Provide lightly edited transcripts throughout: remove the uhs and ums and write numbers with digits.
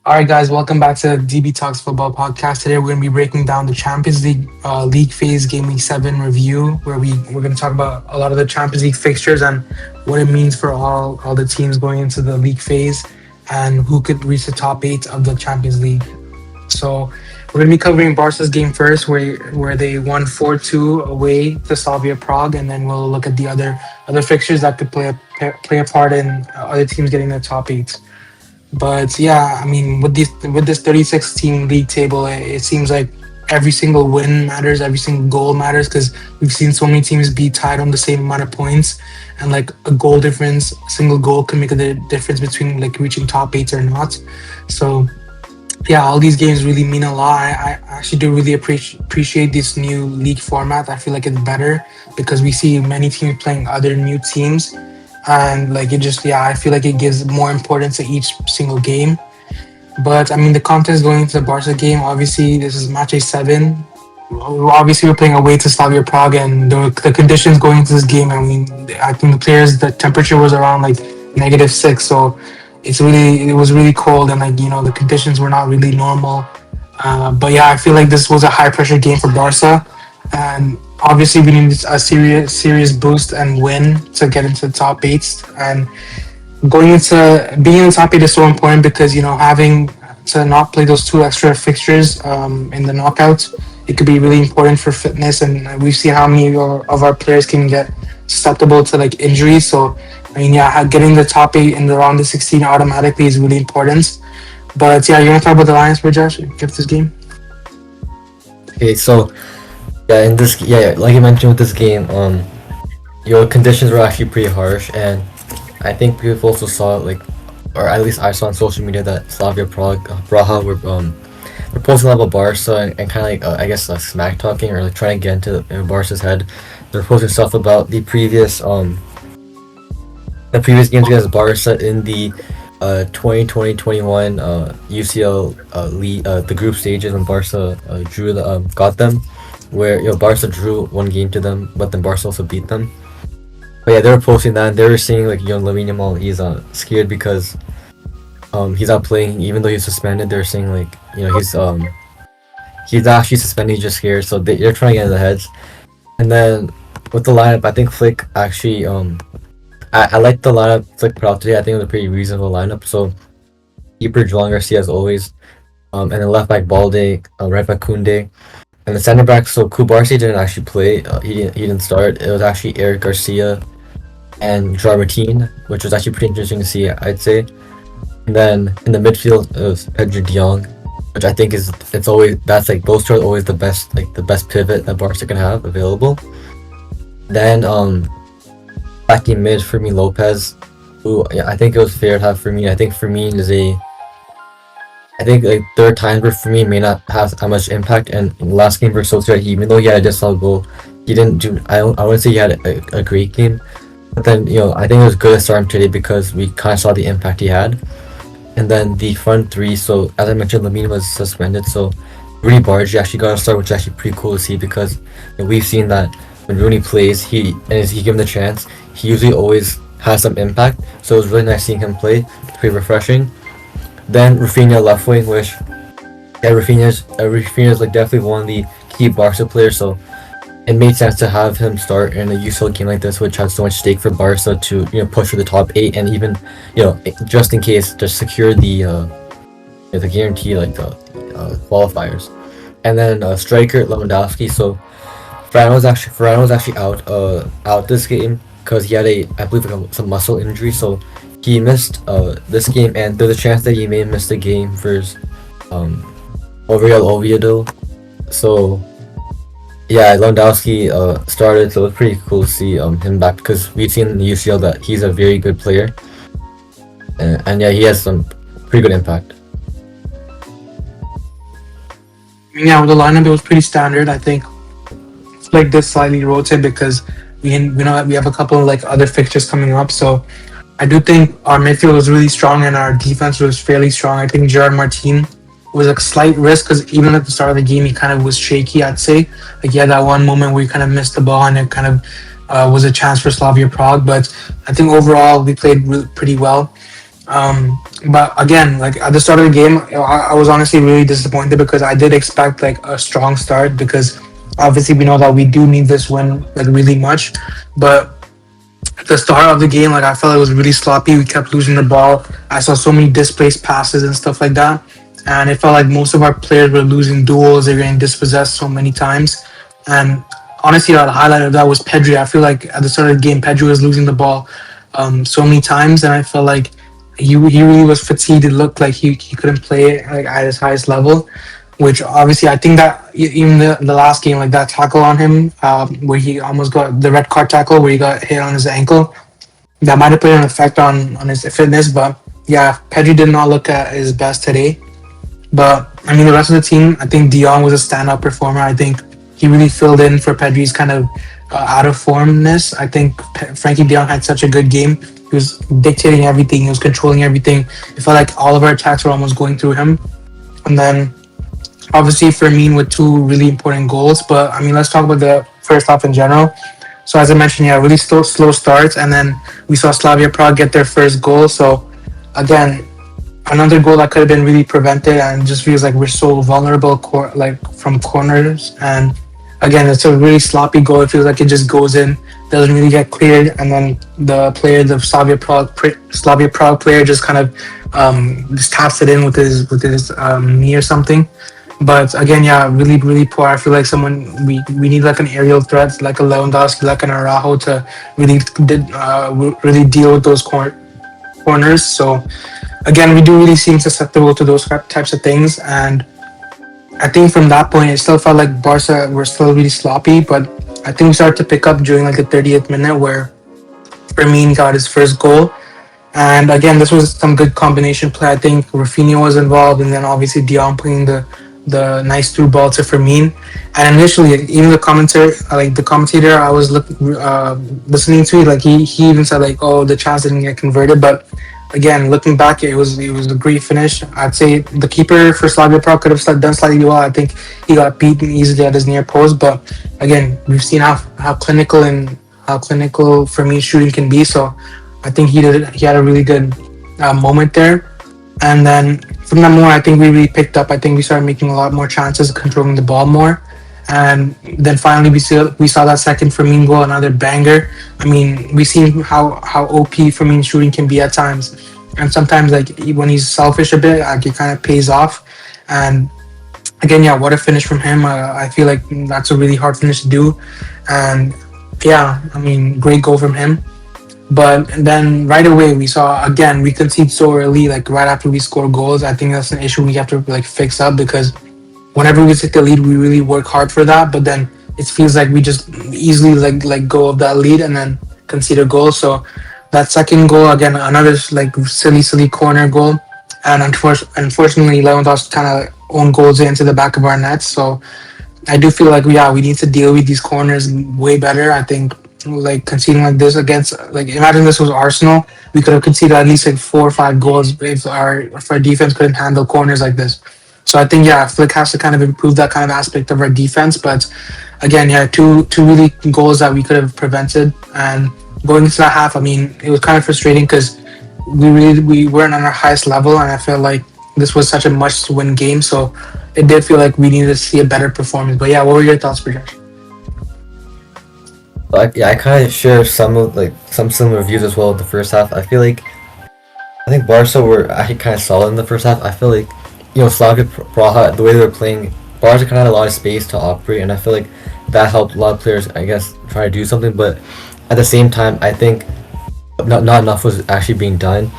All right, guys, welcome back to DBTalks Football Podcast. Today, we're going to be breaking down the Champions League League Phase Game Week 7 review, where we're going to talk about a lot of the Champions League fixtures and what it means for all the teams going into the league phase and who could reach the top 8 of the Champions League. So, we're going to be covering Barca's game first, where they won 4-2 away to Slavia Prague, and then we'll look at the other fixtures that could play a part in other teams getting the top 8. But yeah, I mean, with this 36 team league table, it seems like every single win matters, every single goal matters, because we've seen so many teams be tied on the same amount of points, and like a goal difference, a single goal can make a difference between like reaching top 8 or not. So yeah, all these games really mean a lot. I actually do really appreciate this new league format. I feel like it's better because we see many teams playing other new teams, and like it just, yeah, I feel like it gives more importance to each single game. But I mean, the context going into the Barca game, obviously this is match A7. Obviously we're playing away to Slavia Prague, and the conditions going into this game, I mean, I think the temperature was around like -6, so it was really cold, and like, the conditions were not really normal. But yeah, I feel like this was a high pressure game for Barca, and obviously we need a serious boost and win to get into the top 8. And going into being in the top 8 is so important because having to not play those 2 extra fixtures in the knockouts, it could be really important for fitness, and we've seen how many of our players can get susceptible to like injuries. So I mean, yeah, getting the top 8 in the round of 16 automatically is really important. But yeah, you want to talk about the Lions for Josh? Get this game. Okay, so like you mentioned with this game, your conditions were actually pretty harsh, and I think people also saw or at least I saw on social media that Slavia Praha were posting about Barca and kind of I guess smack talking or like trying to get into Barca's head. They're posting stuff about the previous games against Barca in the 2020-21 UCL league, the group stages when Barca got them, where Barca drew one game to them, but then Barca also beat them. But yeah, they were posting that, and they were saying like Lamine Yamal, he's scared because he's not playing even though he's suspended. They're saying like he's actually suspended, he's just scared, so they're trying to get in the heads. And then with the lineup, I think Flick actually I like the lineup Flick put out today. I think it was a pretty reasonable lineup. So keeper Joan Garcia as always, and then left back Balde, right back Koundé, and the center back. So Kubarsi didn't actually play. He didn't start. It was actually Eric Garcia and Gerard Martin, which was actually pretty interesting to see, I'd say. And then in the midfield it was Pedro De Jong, which I think that's like those two are always the best pivot that Barca can have available. Then back in mid, Fermin Lopez, who I think it was fair to have Fermin. I think Fermin there are times where Fermin may not have that much impact, and in the last game versus Sociedad, even though he had a disallowed goal, he didn't do. I wouldn't say he had a great game, but then I think it was good to start him today because we kind of saw the impact he had. And then the front three. So as I mentioned, Lamine was suspended, so Rooney Bargi actually got a start, which is actually pretty cool to see because we've seen that when Rooney plays, he given the chance, he usually always has some impact. So it was really nice seeing him play. Pretty refreshing. Then Raphinha left wing, which Raphinha's like definitely one of the key Barca players. So it made sense to have him start in a UCL game like this, which had so much stake for Barca to push for the top 8, and even just in case to secure the guarantee like the qualifiers. And then striker Lewandowski. So Ferran was actually out this game because he had I believe some muscle injury, so he missed this game, and there's a chance that he may miss the game versus Real Oviedo. So yeah, Lewandowski started, so it was pretty cool to see him back because we've seen in the UCL that he's a very good player, and yeah, he has some pretty good impact. Yeah, with the lineup, it was pretty standard. I think like this slightly rotate because we have a couple of like other fixtures coming up. So I do think our midfield was really strong and our defense was fairly strong. I think Gerard Martin was a slight risk because even at the start of the game he kind of was shaky, I'd say. Like he had that one moment where he kind of missed the ball and it kind of was a chance for Slavia Prague. But I think overall we played pretty well. But again, like at the start of the game, I was honestly really disappointed because I did expect like a strong start because obviously we know that we do need this win like really much. But at the start of the game, like I felt it was really sloppy. We kept losing the ball. I saw so many displaced passes and stuff like that, and it felt like most of our players were losing duels. They're getting dispossessed so many times, and honestly, the highlight of that was Pedri. I feel like at the start of the game, Pedri was losing the ball so many times, and I felt like he really was fatigued. It looked like he couldn't play like at his highest level, which obviously I think that even the last game, like that tackle on him, where he almost got the red card tackle where he got hit on his ankle, that might have played an effect on his fitness. But yeah, Pedri did not look at his best today. But I mean, the rest of the team, I think De Jong was a standout performer. I think he really filled in for Pedri's kind of out of formness. I think Frankie De Jong had such a good game. He was dictating everything. He was controlling everything. It felt like all of our attacks were almost going through him. And then obviously Fermin with two really important goals. But I mean, let's talk about the first half in general. So as I mentioned, yeah, really slow starts, and then we saw Slavia Prague get their first goal. So again, another goal that could have been really prevented, and just feels like we're so vulnerable, like from corners. And again, it's a really sloppy goal. It feels like it just goes in, doesn't really get cleared, and then the Slavia Prague player just kind of just taps it in with his knee or something. But again, yeah, really poor. I feel like we need like an aerial threat, like a Lewandowski, like an Araujo to really really deal with those corners. So again, we do really seem susceptible to those types of things. And I think from that point, it still felt like Barca were still really sloppy. But I think we started to pick up during like the 30th minute where Fermin got his first goal. And again, this was some good combination play. I think Raphinha was involved, and then obviously Dion playing the nice through ball to Fermin. And initially, even the commentator I was listening to, like he even said like, oh, the chance didn't get converted. But again, looking back, it was a great finish. I'd say the keeper for Slavia Prague could have done slightly well. I think he got beaten easily at his near post. But again, we've seen how clinical Fermin's shooting can be. So I think he had a really good moment there. And then from that moment, I think we really picked up. I think we started making a lot more chances, controlling the ball more. And then finally, we saw that second Fermin goal, another banger. I mean, we seen how OP Fermin shooting can be at times, and sometimes like when he's selfish a bit, like it kind of pays off. And again, yeah, what a finish from him. I feel like that's a really hard finish to do, and yeah, I mean, great goal from him. But then right away we concede so early, like right after we score goals. I think that's an issue we have to like fix up because whenever we take the lead, we really work hard for that. But then it feels like we just easily like go of that lead and then concede a goal. So that second goal again, another like silly corner goal, and unfortunately Lewandowski kind of own goals into the back of our nets. So I do feel like we need to deal with these corners way better. I think like conceding like this against like imagine this was Arsenal, we could have conceded at least like 4 or 5 goals if our defense couldn't handle corners like this. So I think Flick has to kind of improve that kind of aspect of our defense. But again, two really goals that we could have prevented. And going into that half, I mean, it was kind of frustrating because we weren't on our highest level, and I felt like this was such a must-win game. So it did feel like we needed to see a better performance. But yeah, what were your thoughts, Prajesh? I kind of share some similar views as well. The first half, I think Barca were actually kind of solid in the first half. I feel like Slavia Prague, the way they were playing, Barca kind of had a lot of space to operate, and I feel like that helped a lot of players, I guess, try to do something. But at the same time, I think not enough was actually being done.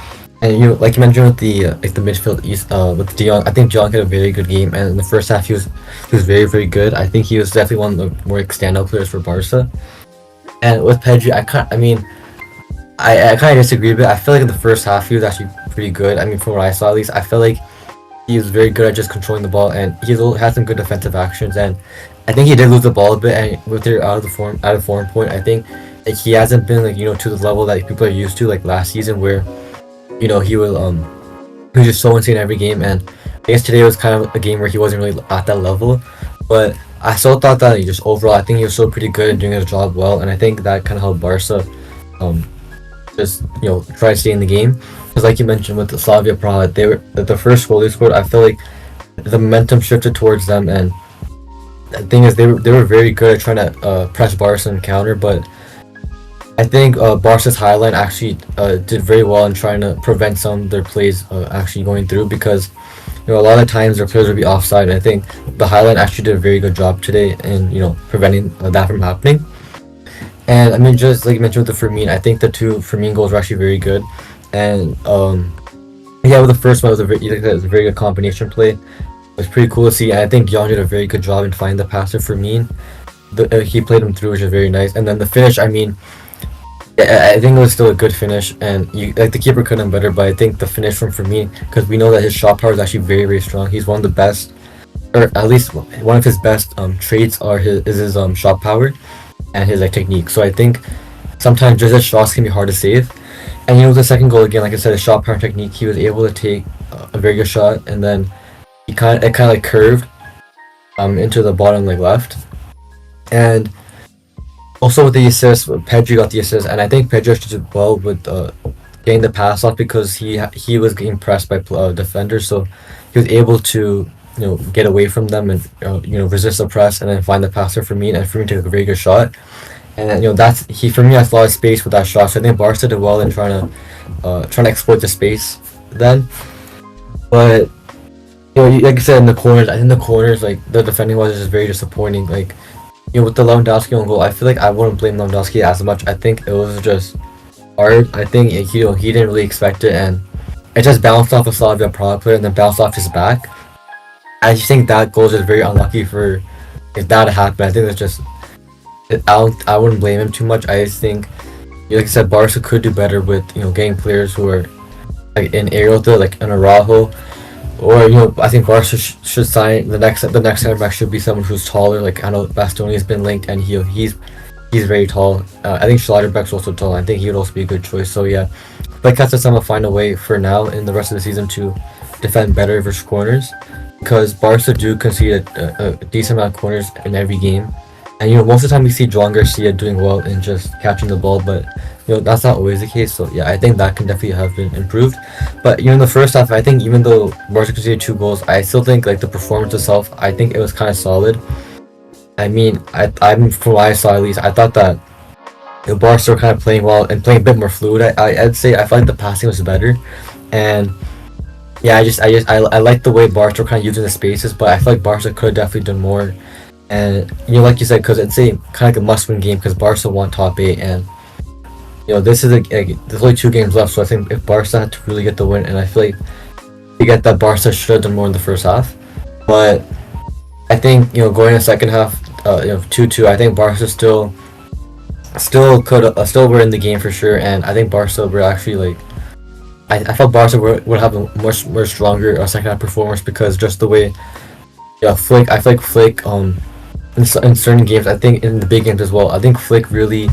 And like you mentioned with the midfield with De Jong, I think De Jong had a very good game, and in the first half he was very good. I think he was definitely one of the more standout players for Barca. And with Pedri, I kind of disagree a bit. I feel like in the first half he was actually pretty good. I mean, from what I saw at least, I feel like he was very good at just controlling the ball, and he had some good defensive actions. And I think he did lose the ball a bit, and with their out of form point, I think like, he hasn't been to the level that people are used to like last season, where he was just so insane every game. And I guess today was kind of a game where he wasn't really at that level, but I still thought that just overall, I think he was still pretty good and doing his job well, and I think that kind of helped Barca just try to stay in the game. Because like you mentioned with the Slavia Prague, they were the first goal they scored. I feel like the momentum shifted towards them, and the thing is they were very good at trying to press Barca and counter, but I think Barca's highline actually did very well in trying to prevent some of their plays actually going through, because a lot of times their players would be offside, and I think the highline actually did a very good job today in preventing that from happening. And I mean, just like you mentioned with the Firmino, I think the two Firmino goals were actually very good, and yeah, with the first one it was a very good combination play. It was pretty cool to see, and I think Jan did a very good job in finding the pass to Firmino. He played him through, which is very nice. And then the finish, I mean, I think it was still a good finish, and the keeper could have done better. But I think the finish from Firmino, because we know that his shot power is actually very, very strong. He's one of the best, or at least one of his best traits is his shot power and his technique. So I think sometimes just his shots can be hard to save. And the second goal, again, like I said, his shot power and technique, he was able to take a very good shot, and then it kind of curved into the bottom left. And also with the assist, Pedri got the assist, and I think Pedri did well with getting the pass off, because he was getting pressed by defenders, so he was able to get away from them and resist the press and then find the passer for me, and for me took a very good shot. And for me has a lot of space with that shot, so I think Barca did well in trying to exploit the space then. But like I said, in the corners, I think the corners, the defending was just very disappointing. With the Lewandowski on goal, I feel like I wouldn't blame Lewandowski as much. I think it was just hard. I think he didn't really expect it, and it just bounced off a Slavia Prague player and then bounced off his back. I just think that goal is just very unlucky for if that happened. I think it's just I wouldn't blame him too much. I just think, like I said, Barca could do better with getting players who are in aerial threat, like an Araujo. Or I think Barca should sign the next center back should be someone who's taller. I know Bastoni has been linked, and he's very tall. I think Schlotterbeck's also tall. I think he would also be a good choice. So yeah, but Katsasama will find a way for now in the rest of the season to defend better versus corners, because Barca do concede a decent amount of corners in every game. And most of the time we see Joan Garcia doing well in just catching the ball, but that's not always the case. So yeah, I think that can definitely have been improved. But in the first half, I think even though Barca conceded 2 goals, I still think the performance itself, I think it was kind of solid. I mean, I'm from what I saw, at least I thought that Barca were kind of playing well and playing a bit more fluid. I'd say I felt like the passing was better, and yeah, I like the way Barca were kind of using the spaces, but I feel like Barca could have definitely done more. And like you said, because it's kind of a must-win game, because Barca want top 8, and this is there's only 2 games left, so I think if Barca had to really get the win, and I feel like to get that, Barca should have done more in the first half. But I think going in the second half, 2-2, I think Barca still were in the game for sure, and I think Barca were actually I felt Barca would have a much more stronger second half performance, because just the way Flick, I feel like Flick in certain games, I think in the big games as well, I think Flick really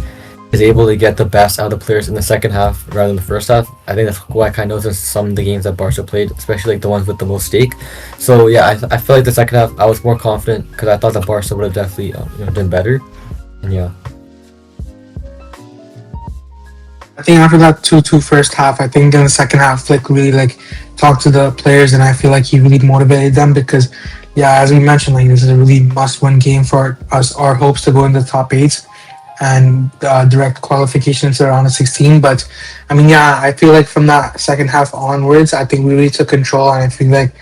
is able to get the best out of the players in the second half rather than the first half. I think that's what I kind of noticed in some of the games that Barca played, especially the ones with the most stake. So yeah, I feel like the second half I was more confident, because I thought that Barca would have definitely done better. And yeah, I think after that 2-2 first half, I think in the second half, Flick really talked to the players, and I feel like he really motivated them, because yeah, as we mentioned, this is a really must-win game for us. Our hopes to go in the top 8 and direct qualification to the round of 16. But I mean, yeah, I feel like from that second half onwards, I think we really took control, and I feel like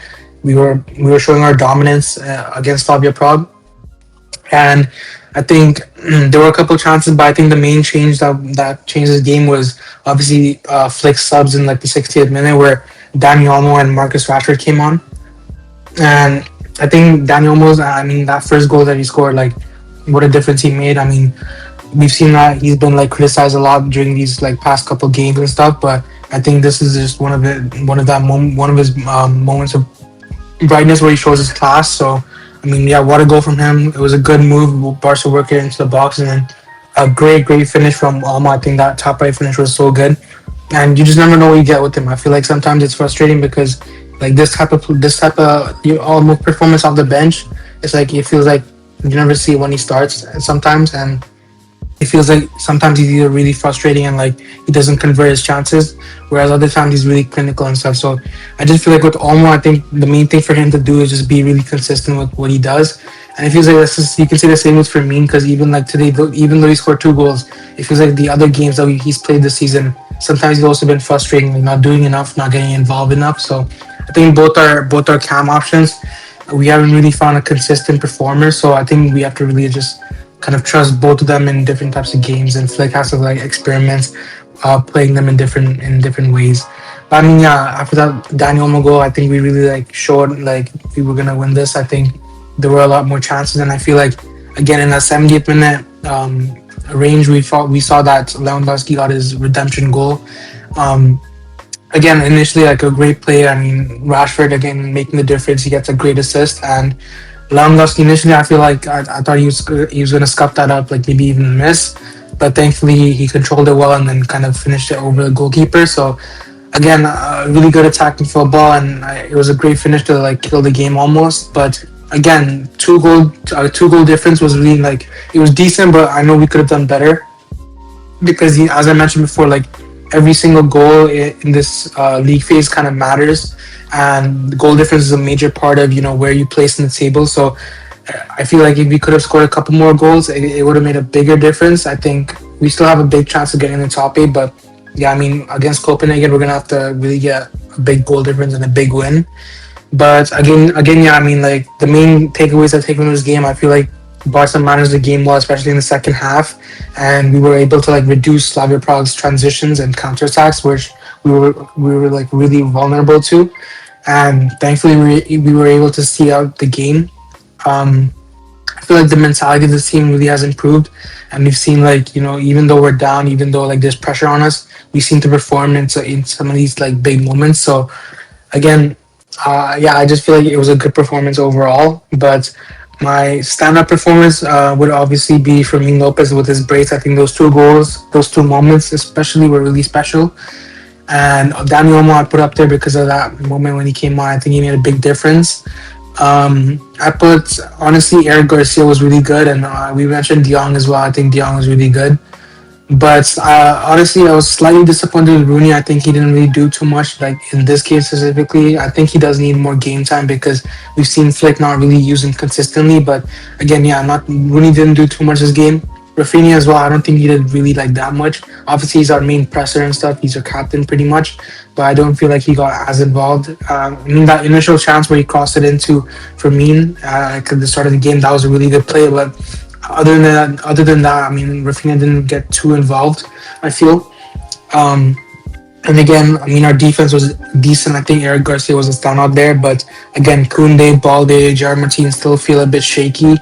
we were showing our dominance against Slavia Prague. And I think there were a couple of chances, but I think the main change that changed this game was obviously Flick's subs in the 60th minute, where Dani Olmo and Marcus Rashford came on. And I think Dani Olmo's, that first goal that he scored, what a difference he made. I mean, we've seen that he's been criticized a lot during these past couple games and stuff, but I think this is just one of his moments of brightness where he shows his class. So I mean, yeah, what a goal from him. It was a good move. Barca worked it into the box, and then a great finish from Olmo. I think that top right finish was so good, and you just never know what you get with him. I feel like sometimes it's frustrating, because this type of Olmo performance off the bench, it's it feels like you never see when he starts sometimes, and it feels like sometimes he's either really frustrating and like he doesn't convert his chances, whereas other times he's really clinical and stuff. So I just feel like with Olmo, I think the main thing for him to do is just be really consistent with what he does. And it feels like you can say the same with Firmino, because even like today, even though he scored 2 goals, it feels like the other games that he's played this season, sometimes he's also been frustrating, like not doing enough, not getting involved enough. So I think both are cam options. We haven't really found a consistent performer, so I think we have to really just kind of trust both of them in different types of games, and Flick has to like experiment playing them in different ways. But I mean, yeah, after that Daniel Olmo goal, I think we really like showed like we were gonna win this. I think there were a lot more chances, and I feel like again in that 70th minute range, we saw that Lewandowski got his redemption goal. Um, Again, initially like a great play. I mean, Rashford again making the difference. He gets a great assist, and Lewandowski initially, I feel like I thought he was gonna scuff that up, like maybe even miss, but thankfully he controlled it well and then kind of finished it over the goalkeeper. So again, really good attacking football, and it was a great finish to like kill the game almost. But again, two goal difference was really like it was decent, but I know we could have done better because as I mentioned before, like every single goal in this league phase kind of matters, and the goal difference is a major part of where you place in the table. So I feel like if we could have scored a couple more goals, it would have made a bigger difference. I think we still have a big chance of getting in the top eight, but yeah, I mean against Copenhagen, we're gonna have to really get a big goal difference and a big win. But again, yeah, I mean, like the main takeaways I take from this game, I feel like Barca managed the game well, especially in the second half, and we were able to like reduce Slavia Prague's transitions and counterattacks, which we were like really vulnerable to, and thankfully we were able to see out the game. Um, I feel like the mentality of this team really has improved, and we've seen like even though we're down, even though like there's pressure on us, we seem to perform in some of these like big moments. So again, yeah, I just feel like it was a good performance overall. But my stand-up performance would obviously be Fermin Lopez with his brace. I think those 2 goals, those 2 moments especially, were really special. And Daniel Olmo I put up there because of that moment when he came on. I think he made a big difference. I put honestly Eric Garcia was really good, and we mentioned De Jong as well. I think De Jong was really good. But honestly, I was slightly disappointed with Rooney. I think he didn't really do too much, like in this game specifically. I think he does need more game time because we've seen Flick not really use him consistently. But again, yeah, not Rooney didn't do too much this game. Raphinha as well. I don't think he did really like that much. Obviously, he's our main presser and stuff. He's our captain pretty much, but I don't feel like he got as involved. In that initial chance where he crossed it into Firmino at the start of the game, that was a really good play. But other than that, I mean, Raphinha didn't get too involved, I feel. Um, and again, I mean, our defense was decent. I think Eric Garcia was a standout there, but again, Koundé, Balde, Jared Martin still feel a bit shaky.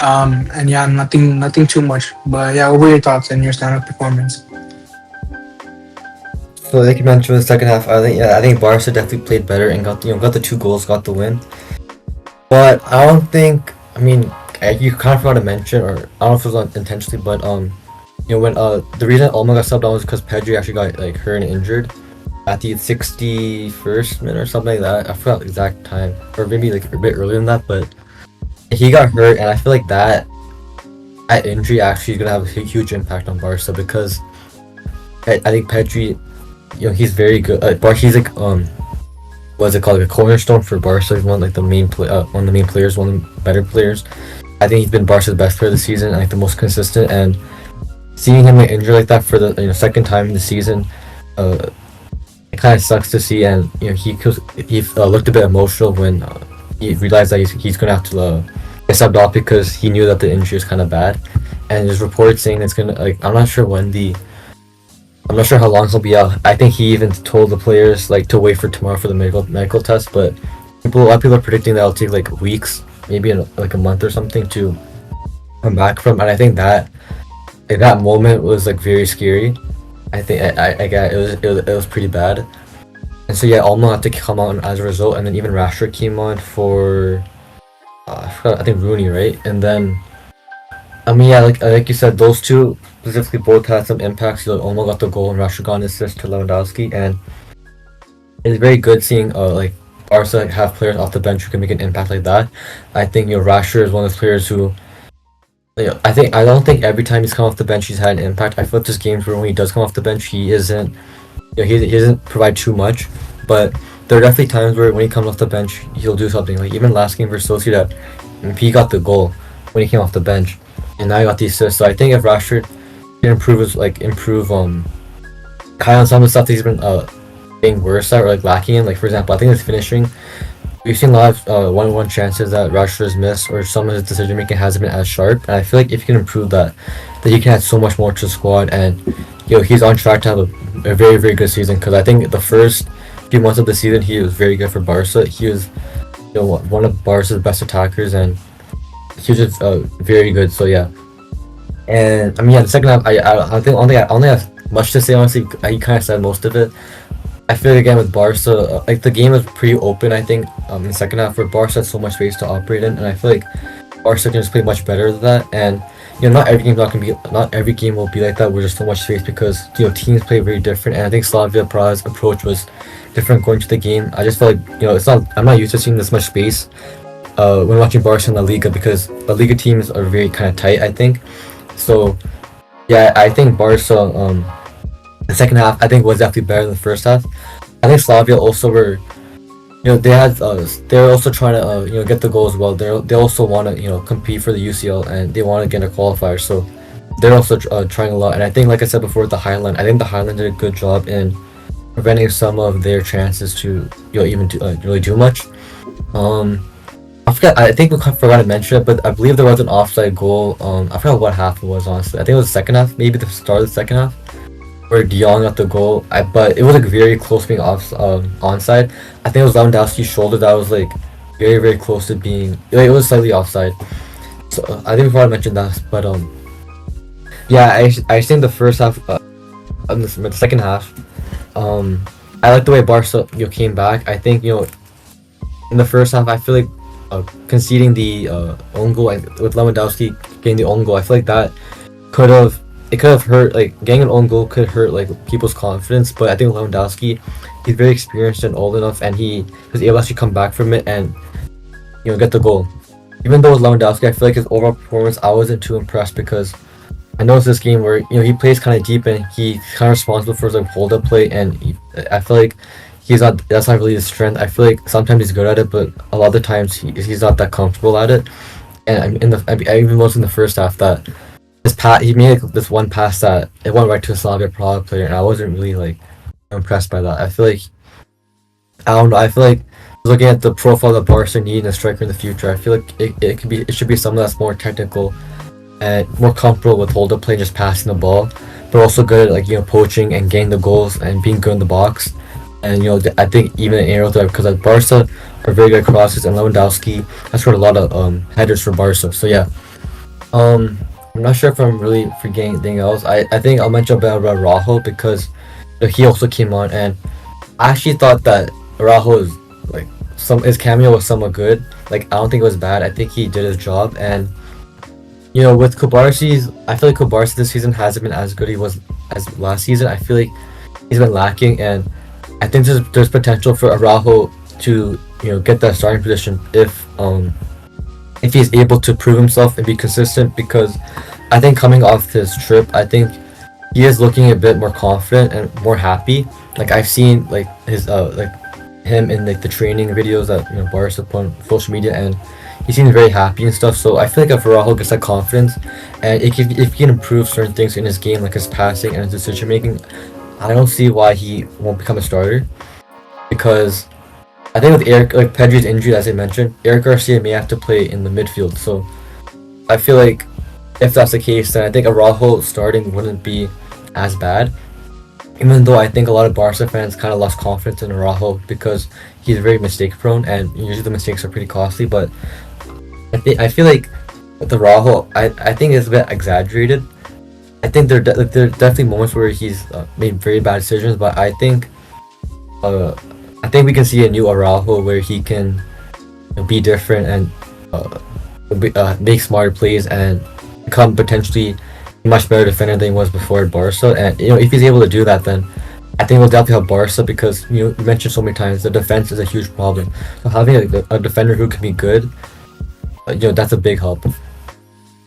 And yeah, nothing too much. But yeah, what were your thoughts and your standout performance? So like you mentioned in the second half, I think Barca definitely played better and got the 2 goals, got the win. But I don't think, I mean, you kind of forgot to mention, or I don't know if it was intentionally, but when the reason Olmo got subbed on was because Pedri actually got like hurt and injured at the 61st minute or something like that. I forgot the exact time, or maybe like a bit earlier than that, but he got hurt, and I feel like that injury actually is gonna have a huge impact on Barca because I think Pedri, he's very good. He's like what's it called, like a cornerstone for Barca. He's one of the main players, one of the better players. I think he's been Barca's best player this season, like the most consistent. And seeing him get injured like that for the second time in the season, it kind of sucks to see. And he looked a bit emotional when he realized that he's gonna have to get subbed off because he knew that the injury is kind of bad. And there's reports saying it's gonna I'm not sure how long he'll be out. I think he even told the players to wait for tomorrow for the medical test. But a lot of people are predicting that it'll take weeks, maybe in a month or something to come back from. And I think that that moment was very scary. I think I got it was pretty bad. And so yeah, Olmo had to come on as a result, and then even Rashford came on for I forgot, I think Rooney, right? And then I mean, yeah, like you said, those two specifically both had some impacts. Olmo got the goal and Rashford got an assist to Lewandowski, and it's very good seeing Barca have players off the bench who can make an impact like that. I think Rashford is one of those players who I don't think every time he's come off the bench he's had an impact. I feel like there's games where when he does come off the bench he isn't, he doesn't provide too much, but there are definitely times where when he comes off the bench he'll do something. Like even last game versus Sociedad, he got the goal when he came off the bench, and now he got the assist. So I think if Rashford can improve kind of some of the stuff that he's been being worse at or like lacking in, like for example, I think his finishing. We've seen a lot of one-on-one chances that Rashford has missed, or some of his decision making hasn't been as sharp. And I feel like if he can improve that, then he can add so much more to the squad. And he's on track to have a very very good season. Because I think the first few months of the season he was very good for Barca. He was one of Barca's best attackers, and he was just very good. So yeah. And I mean, the second half, I think I only have much to say. Honestly, he kind of said most of it. I feel like again with Barca, like the game was pretty open. I think in the second half where Barca had so much space to operate in, and I feel like Barca can just play much better than that. And not every game will be like that where there's so much space, because teams play very different. And I think Slavia Prague's approach was different going to the game. I just feel like I'm not used to seeing this much space when watching Barca in La Liga, because La Liga teams are very kind of tight, I think. So yeah, I think Barca the second half I think was definitely better than the first half. I think Slavia also were, they're also trying to get the goals well. They also want to compete for the UCL, and they want to get a qualifier. So they're also trying a lot. And I think, like I said before, the Highland. I think the Highland did a good job in preventing some of their chances to even really do much. I forgot. I think we forgot to mention it, but I believe there was an offside goal. I forgot what half it was, honestly. I think it was the second half, maybe the start of the second half, where De Jong got the goal. But it was like very close being onside. I think it was Lewandowski's shoulder that was like very very close to being. It was slightly offside. So I think before I mentioned that, but yeah, I think the first half, the second half, I like the way Barca came back. I think in the first half I feel like conceding the own goal with Lewandowski getting the own goal, I feel like that could have hurt, like getting an own goal could hurt like people's confidence. But I think Lewandowski, he's very experienced and old enough, and he was able to actually come back from it and get the goal. Even though with Lewandowski, I feel like his overall performance, I wasn't too impressed, because I noticed this game where he plays kind of deep and he's kind of responsible for his like hold up play, and I feel like that's not really his strength. I feel like sometimes he's good at it, but a lot of the times he's not that comfortable at it. And I even noticed in the first half that he made like this one pass that it went right to a Slavia Prague player, and I wasn't really like impressed by that. I feel like I feel like looking at the profile that Barca need in a striker in the future, I feel like it should be someone that's more technical and more comfortable with hold up play, just passing the ball, but also good at like poaching and getting the goals and being good in the box. And I think even in aerial threat, because Barca are very good crosses, and Lewandowski has scored a lot of headers for Barca. So yeah, I'm not sure if I'm really forgetting anything else. I think I'll mention about Araujo, because he also came on, and I actually thought that Araujo is like his cameo was somewhat good. Like I don't think it was bad. I think he did his job. And with Kubarsi's, I feel like Kubarsi this season hasn't been as good he was as last season. I feel like he's been lacking, and I think there's potential for Araujo to get that starting position if he's able to prove himself and be consistent, because I think coming off his trip, I think he is looking a bit more confident and more happy. Like I've seen like his like him in like the training videos that Barca put on social media, and he seems very happy and stuff. So I feel like if Araujo gets that confidence, and if he can improve certain things in his game, like his passing and his decision making, I don't see why he won't become a starter. Because I think with like Pedri's injury, as I mentioned, Eric Garcia may have to play in the midfield. So I feel like if that's the case, then I think Araujo starting wouldn't be as bad. Even though I think a lot of Barca fans kind of lost confidence in Araujo, because he's very mistake prone, and usually the mistakes are pretty costly. But I feel like with Araujo, I think it's a bit exaggerated. I think there are definitely moments where he's made very bad decisions, but I think we can see a new Araujo where he can be different and make smarter plays and become potentially a much better defender than he was before at Barca. And if he's able to do that, then I think it'll definitely help Barca, because you mentioned so many times the defense is a huge problem. So having a defender who can be good, that's a big help.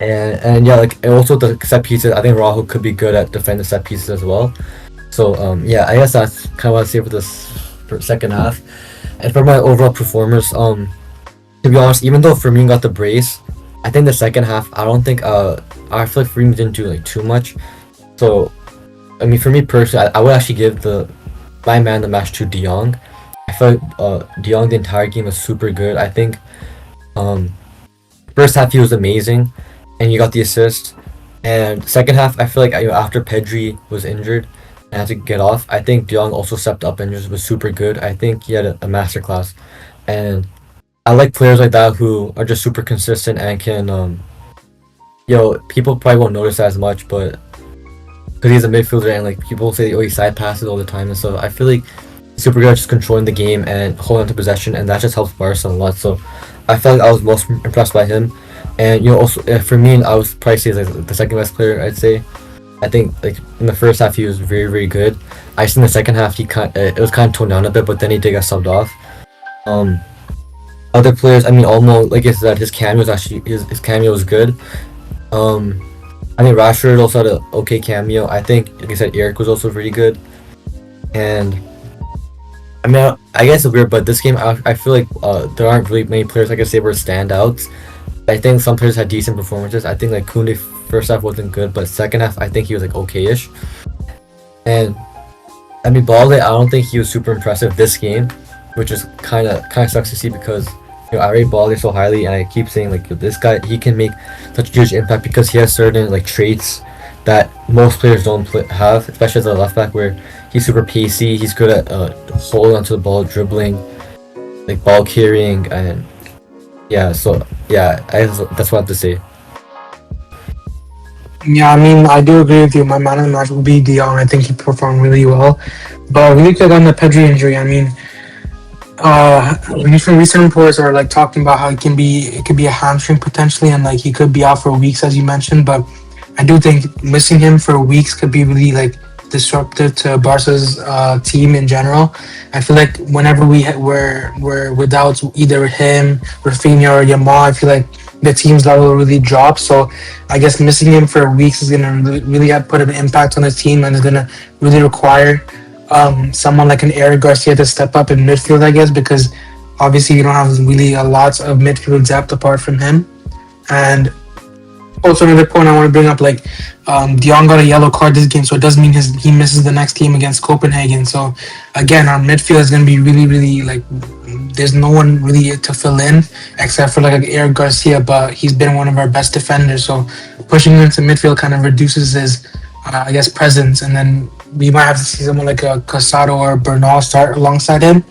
And yeah, like and also the set pieces. I think Rahul could be good at defending set pieces as well. So yeah, I guess that's kind of what I say for this for second half. And for my overall performance, to be honest, even though Firmino got the brace, I think the second half, I don't think I feel like Firmino didn't do like too much. So I mean, for me personally, I would actually give the my man the match to De Jong. I feel like De Jong the entire game was super good. I think um first half he was amazing, and you got the assist. And second half, I feel like after Pedri was injured and had to get off, I think De Jong also stepped up and just was super good. I think he had a masterclass, and I like players like that who are just super consistent and can people probably won't notice as much, but because he's a midfielder and like people say, oh, he side passes all the time and stuff. I feel like he's super good at just controlling the game and holding on to possession, and that just helps Barca a lot. So I felt like I was most impressed by him. And also for me, I was probably say like the second best player. I'd say. I think like in the first half he was very very good. I just in the second half it was kind of toned down a bit, but then he did get subbed off. Um, Other players, I mean, Olmo, like I said, his cameo was actually his cameo was good. Um, I think Rashford also had an okay cameo. I think, like I said, Eric was also really good. And I mean, I guess it's weird, but this game, I feel like there aren't really many players I could say were standouts. I think some players had decent performances. I think like Koundé first half wasn't good, but second half I think he was like okay-ish. And I mean, Balde, I don't think he was super impressive this game, which is kind of sucks to see because I rate Balde so highly, and I keep saying like this guy, he can make such a huge impact because he has certain like traits that most players don't have, especially as a left back, where he's super pacey, he's good at holding onto the ball, dribbling, like ball carrying, and yeah. So yeah, that's what I have to say. Yeah, I mean, I do agree with you. My man of the match will be De Jong. I think he performed really well. But really quick on the Pedri injury, I mean, recent reports are like talking about how it could be a hamstring potentially, and like he could be out for weeks, as you mentioned. But I do think missing him for weeks could be really like disruptive to Barca's team in general. I feel like whenever we're without either him, Raphinha, or Yamal, I feel like the team's level really drops. So I guess missing him for weeks is gonna really have put an impact on the team, and is gonna really require someone like an Eric Garcia to step up in midfield, I guess, because obviously you don't have really a lot of midfield depth apart from him. And also another point I want to bring up, like De Jong got a yellow card this game, so it does mean he misses the next game against Copenhagen. So again, our midfield is going to be really, really like there's no one really to fill in except for like Eric Garcia, but he's been one of our best defenders. So pushing him into midfield kind of reduces his, I guess, presence, and then we might have to see someone like a Casado or Bernal start alongside him.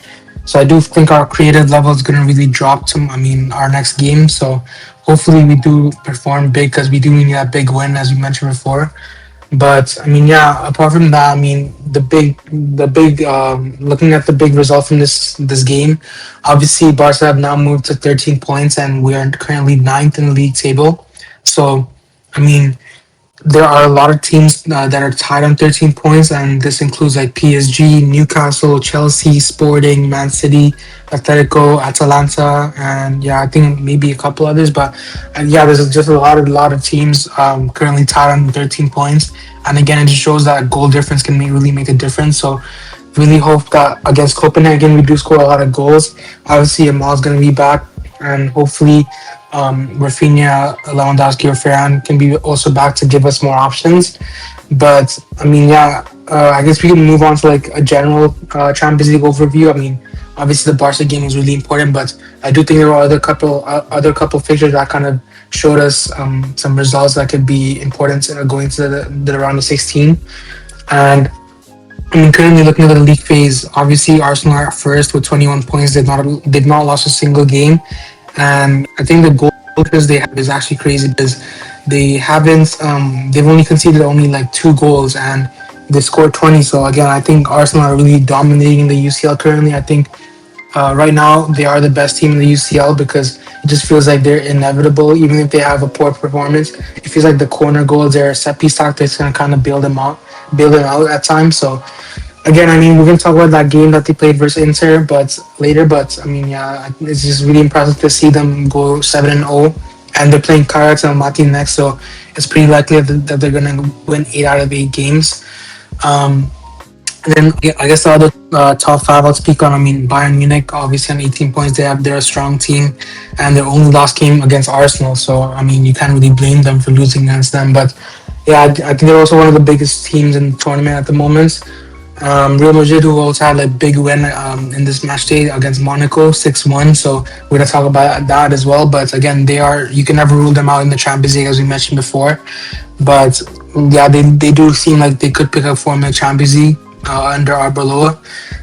So I do think our creative level is going to really drop to, I mean, our next game. So hopefully we do perform big because we do need that big win, as you mentioned before. But I mean, yeah. Apart from that, I mean, looking at the big result from this game, obviously Barca have now moved to 13 points, and we are currently ninth in the league table. So, I mean, there are a lot of teams that are tied on 13 points, and this includes like PSG, Newcastle, Chelsea, Sporting, Man City, Atletico, Atalanta, and yeah, I think maybe a couple others. But yeah, there's just a lot of teams currently tied on 13 points, and again, it just shows that goal difference can really make a difference. So really hope that against Copenhagen we do score a lot of goals. Obviously, Yamal's going to be back, and hopefully Raphinha, Lewandowski, or Ferran can be also back to give us more options. But I mean, yeah, I guess we can move on to like a general Champions League overview. I mean, obviously the Barca game was really important, but I do think there were other couple fixtures that kind of showed us some results that could be important going to the round of 16. And I mean, currently looking at the league phase, obviously Arsenal are at first with 21 points. They've not lost a single game, and I think the goal difference they have is actually crazy because they've only conceded only like 2 goals, and they scored 20. So again, I think Arsenal are really dominating the UCL currently. I think right now they are the best team in the UCL because it just feels like they're inevitable. Even if they have a poor performance, it feels like the corner goals, their set piece tactics, going to kind of bail them out at times. So again, I mean, we're going to talk about that game that they played versus Inter, but later. But I mean, yeah, it's just really impressive to see them go 7-0, and they're playing Karax and Almaty next, so it's pretty likely that they're gonna win 8 out of 8 games. Um, and then I guess the other top five I'll speak on. I mean, Bayern Munich obviously on 18 points. They're a strong team, and their only loss came against Arsenal. So I mean, you can't really blame them for losing against them. But yeah, I think they're also one of the biggest teams in the tournament at the moment. Real Madrid, who also had a big win in this match day against Monaco, 6-1. So we're gonna talk about that as well. But again, you can never rule them out in the Champions League, as we mentioned before. But yeah, they do seem like they could pick up form in the Champions League under Arbeloa,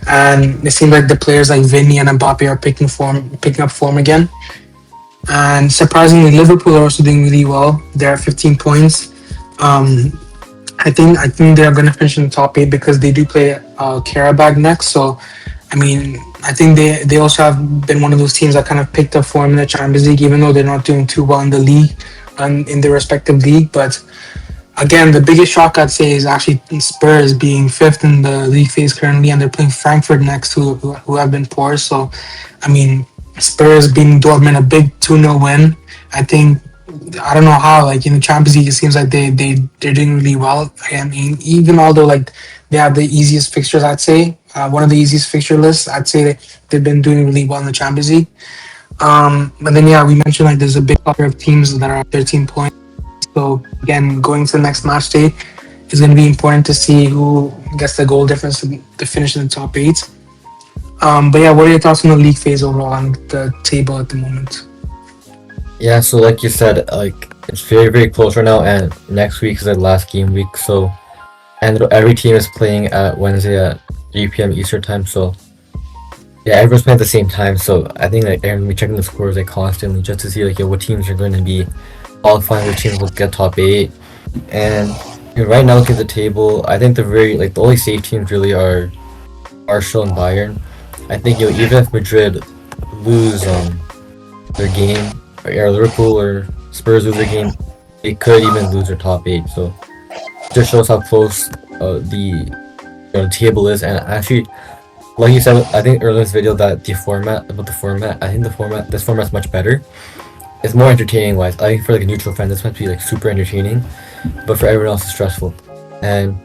and it seems like the players like Vinny and Mbappe are picking up form again. And surprisingly, Liverpool are also doing really well. They're at 15 points. Um, I think they're going to finish in the top 8 because they do play Karabakh next. So I mean, I think they also have been one of those teams that kind of picked up form in the Champions League, even though they're not doing too well in the league and in their respective league. But again, the biggest shock I'd say is actually Spurs being fifth in the league phase currently, and they're playing Frankfurt next, who have been poor. So, I mean, Spurs beating Dortmund, a big 2-0 win. I think I don't know how, like in the Champions League, it seems like they're doing really well. I mean, even although like they have the easiest fixtures, I'd say one of the easiest fixture lists, I'd say they've been doing really well in the Champions League. But then yeah, we mentioned like there's a big number of teams that are at 13 points. So again, going to the next match day is going to be important to see who gets the goal difference to finish in the top 8. But yeah, what are your thoughts on the league phase overall and the table at the moment? Yeah, so like you said, like it's very very close right now, and next week is the last game week. So, and every team is playing at Wednesday at 3 p.m. Eastern time. So, yeah, everyone's playing at the same time. So I think like everyone's be checking the scores like constantly just to see like what teams are going to be qualifying, which teams will get top 8. And right now, looking at the table, I think the only safe teams really are Arsenal and Bayern. I think even if Madrid lose their game, or Liverpool or Spurs lose their game, they could even lose their top 8. So it just shows how close the table is. And actually, like you said, I think earlier in this video that this format's much better. It's more entertaining wise. I think for like a neutral fan, this might be like super entertaining, but for everyone else, it's stressful. And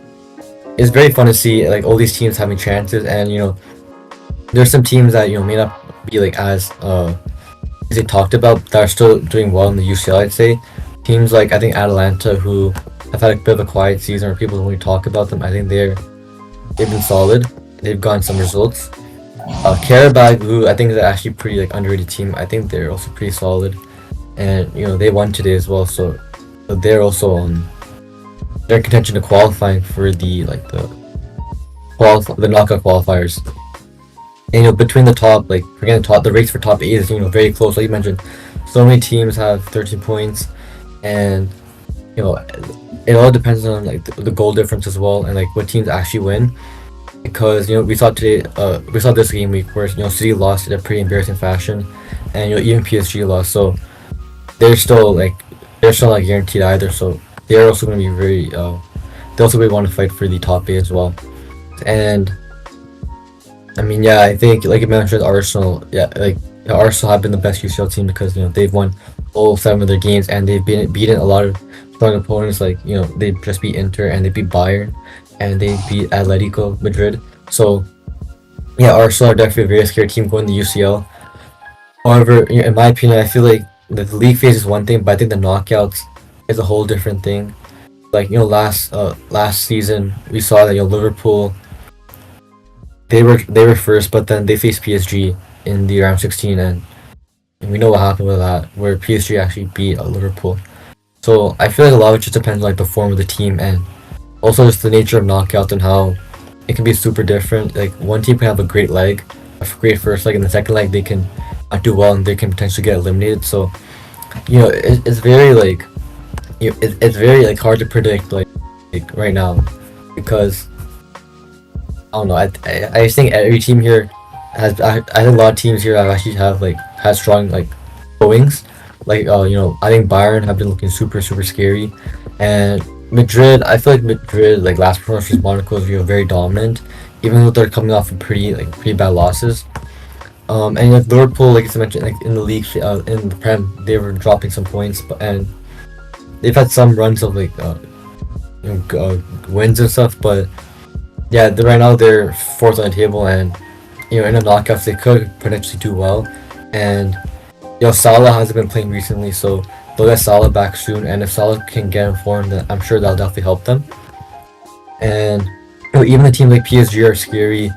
it's very fun to see like all these teams having chances. And there's some teams that may not be like as they talked about that are still doing well in the UCL. I'd say teams like I think Atalanta, who have had a bit of a quiet season, or people don't really talk about them. I think they've been solid. They've gotten some results. Karabakh, who I think is actually pretty like underrated team. I think they're also pretty solid, and they won today as well. So they're also they're in contention to qualifying for the knockout qualifiers. And between the top, the race for top 8 is very close. Like you mentioned, so many teams have 13 points, and it all depends on like the goal difference as well, and like what teams actually win. Because we saw this game week where City lost in a pretty embarrassing fashion, and even PSG lost. So they're still not guaranteed either. So they're also going to be very they also want to fight for the top 8 as well. And I mean, yeah, I think like you mentioned, Arsenal, Arsenal have been the best UCL team because they've won all 7 of their games, and they've beaten a lot of strong opponents. They just beat Inter, and they beat Bayern, and they beat Atletico Madrid. So yeah, Arsenal are definitely a very scary team going to the UCL. However, in my opinion, I feel like the league phase is one thing, but I think the knockouts is a whole different thing. Last season we saw that Liverpool, they were first, but then they faced PSG in the round 16, and we know what happened with that, where PSG actually beat Liverpool. So I feel like a lot of it just depends on the form of the team, and also just the nature of knockouts and how it can be super different. Like one team can have a great leg, a great first leg, and the second leg they can not do well and they can potentially get eliminated. So it's very it's very hard to predict like right now, because I don't know. I just think every team here has. I think a lot of teams here have strong goings. I think Bayern have been looking super scary, and Madrid. I feel like Madrid last performance versus Monaco is very dominant, even though they're coming off of pretty bad losses. And with Liverpool, like I mentioned, like in the league, in the Prem, they were dropping some points, and they've had some runs of like wins and stuff. But yeah, right now they're fourth on the table, and in the knockouts they could potentially do well. And Salah hasn't been playing recently, so they'll get Salah back soon. And if Salah can get in form, then I'm sure that'll definitely help them. And even a team like PSG are scary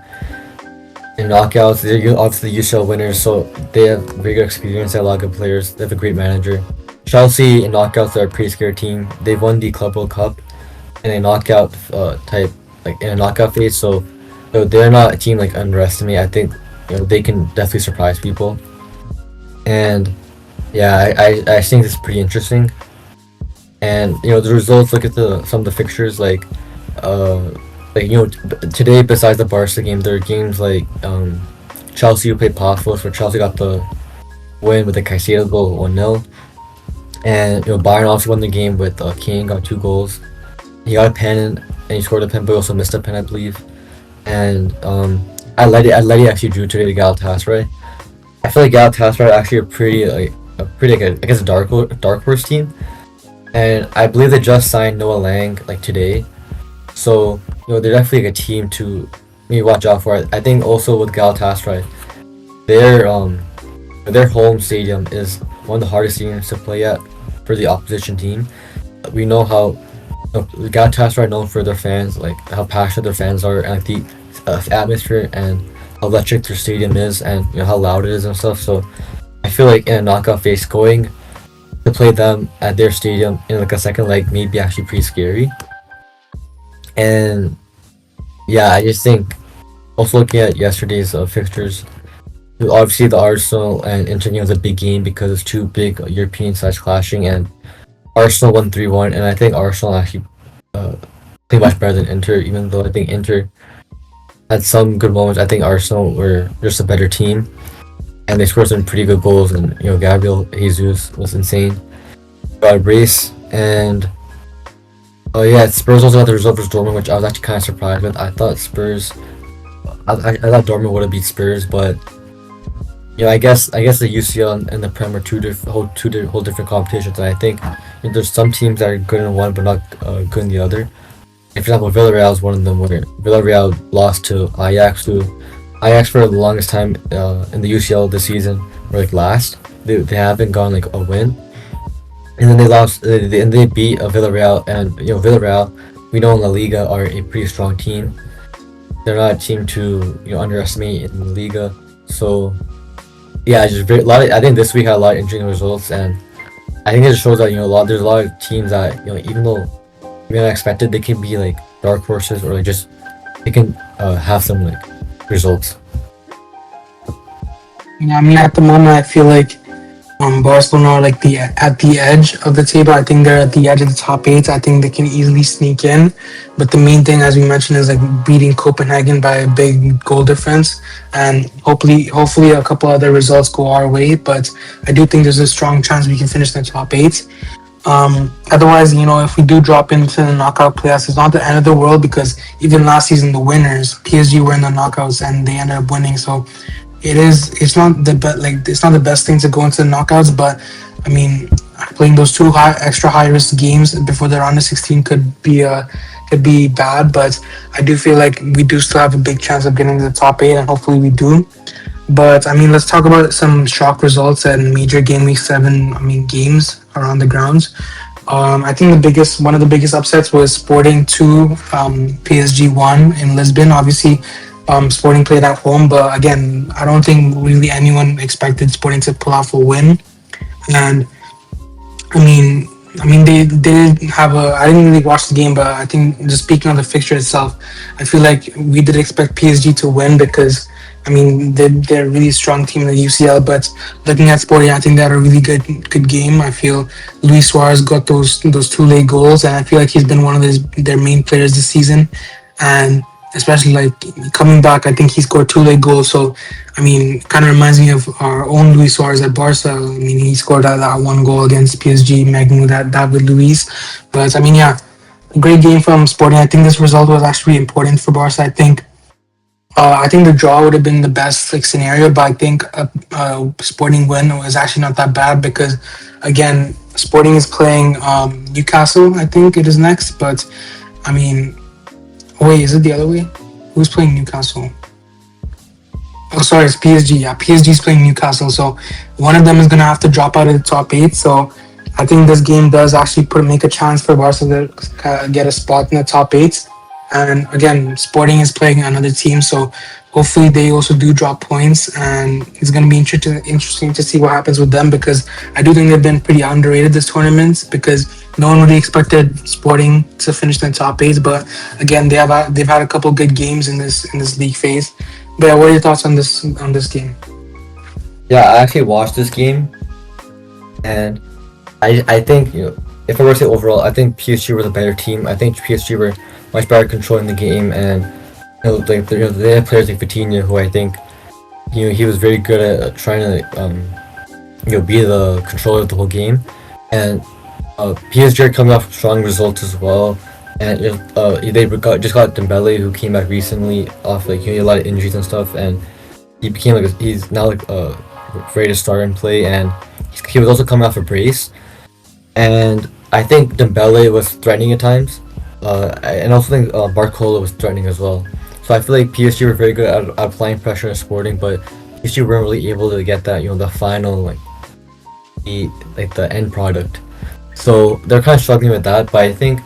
in knockouts. They're obviously the UCL winners, so they have very good experience. They have a lot of good players. They have a great manager. Chelsea in knockouts are a pretty scary team. They've won the Club World Cup in a knockout type, like in a knockout phase. So they're not a team like underestimate. I think they can definitely surprise people. And yeah, I think this is pretty interesting. And the results. Look at some of the fixtures today, besides the Barca game, there are games like Chelsea who played Pafos, where Chelsea got the win with the Caicedo goal 1-0. And Bayern also won the game with Kane got 2 goals. He got a pen and he scored a pen, but he also missed a pen, I believe. And Atleti actually drew today to Galatasaray. I feel like Galatasaray are actually a pretty I guess a dark horse team. And I believe they just signed Noah Lang like today. So they're definitely like a team to maybe watch out for. I think also with Galatasaray, their home stadium is one of the hardest stadiums to play at for the opposition team. We know how Galatasaray are known for their fans, like how passionate their fans are, and like the atmosphere and how electric their stadium is, and how loud it is and stuff. So I feel like in a knockout phase, going to play them at their stadium in like a second leg may be actually pretty scary. And yeah, I just think also looking at yesterday's fixtures, obviously the Arsenal and Inter game was a big game because it's two big European sides clashing, and Arsenal won 3-1, and I think Arsenal actually played much better than Inter, even though I think Inter had some good moments. I think Arsenal were just a better team, and they scored some pretty good goals, and Gabriel Jesus was insane. Got a brace, and yeah, Spurs also got the result versus Dortmund, which I was actually kind of surprised with. I thought I thought Dortmund would have beat Spurs, but I guess the UCL and the Prem are whole different competitions. And I think there's some teams that are good in one but not good in the other. And for example, Villarreal is one of them, where Villarreal lost to Ajax, Ajax for the longest time in the UCL this season were like last. They haven't gone like a win. And then they lost, and they beat Villarreal, and Villarreal, we know in La Liga are a pretty strong team. They're not a team to underestimate in La Liga. So yeah, I think this week had a lot of interesting results, and I think it just shows that there's a lot of teams that even though we unexpected, they can be like dark horses, or like just they can have some like results. I mean, at the moment, I feel like Barcelona are like at the edge of the table. I think they're at the edge of the top 8. I think they can easily sneak in. But the main thing, as we mentioned, is like beating Copenhagen by a big goal difference, and hopefully a couple other results go our way. But I do think there's a strong chance we can finish in the top 8. Otherwise, if we do drop into the knockout playoffs, it's not the end of the world, because even last season the winners, PSG, were in the knockouts and they ended up winning. So it's not the best thing to go into the knockouts, but I mean, playing those two extra high risk games before the round of 16 could be bad. But I do feel like we do still have a big chance of getting to the top 8, and hopefully we do. But I mean, let's talk about some shock results and major game week 7 games around the grounds. I think one of the biggest upsets was Sporting 2, PSG 1 in Lisbon. Obviously, Sporting played at home, but again, I don't think really anyone expected Sporting to pull off a win. And I mean, they did have I didn't really watch the game, but I think just speaking on the fixture itself, I feel like we did expect PSG to win, because I mean, they're a really strong team in the UCL. But looking at Sporting, I think they had a really good game. I feel Luis Suarez got those 2 late goals, and I feel like he's been one of their main players this season. And especially like coming back, I think he scored 2 late goals. So I mean, kind of reminds me of our own Luis Suarez at Barca. I mean, he scored that 1 goal against PSG, making that David Luiz. But I mean, yeah, great game from Sporting. I think this result was actually important for Barca. I think I think the draw would have been the best like scenario, but I think Sporting win was actually not that bad because, again, Sporting is playing Newcastle. I think it is next, but I mean, wait, is it the other way? Who's playing Newcastle? Oh, sorry, it's PSG. Yeah, PSG is playing Newcastle, so one of them is gonna have to drop out of the top eight. So I think this game does actually make a chance for Barca to get a spot in the top eight. And again, Sporting is playing another team, so hopefully they also do drop points. And it's going to be interesting to see what happens with them because I do think they've been pretty underrated this tournament because no one really expected Sporting to finish in the top eight. But again, they've had a couple good games in this league phase. But yeah, what are your thoughts on this game? Yeah, I actually watched this game, and I think if I were to say overall, I think PSG were the better team. I think PSG were much better controlling the game, and they had players like Vitinha, who I think he was very good at trying to be the controller of the whole game, and PSG are coming off strong results as well, and they just got Dembele, who came back recently off he had a lot of injuries and stuff, and he became he's now ready to start and play, and he was also coming off a brace, and I think Dembele was threatening at times. And also think Barcola was threatening as well. So I feel like PSG were very good at applying pressure and Sporting, but PSG weren't really able to get that the final the end product. So they're kind of struggling with that. But I think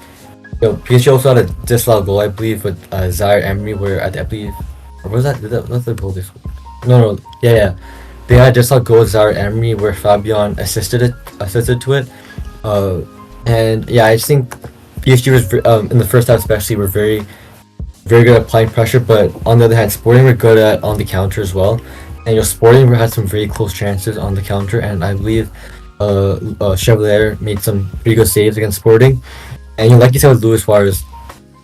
PSG also had a disallowed goal, I believe, with Zaire Emery, where I believe, or was that what's the goal this? No, yeah. They had a disallowed goal with Zaire Emery where Fabian assisted to it. And yeah, I just think PSG was in the first half especially were very very good at applying pressure, but on the other hand, Sporting were good at on the counter as well. And Sporting had some very close chances on the counter, and I believe Chevalier made some pretty good saves against Sporting. And like you said with Luis Suarez,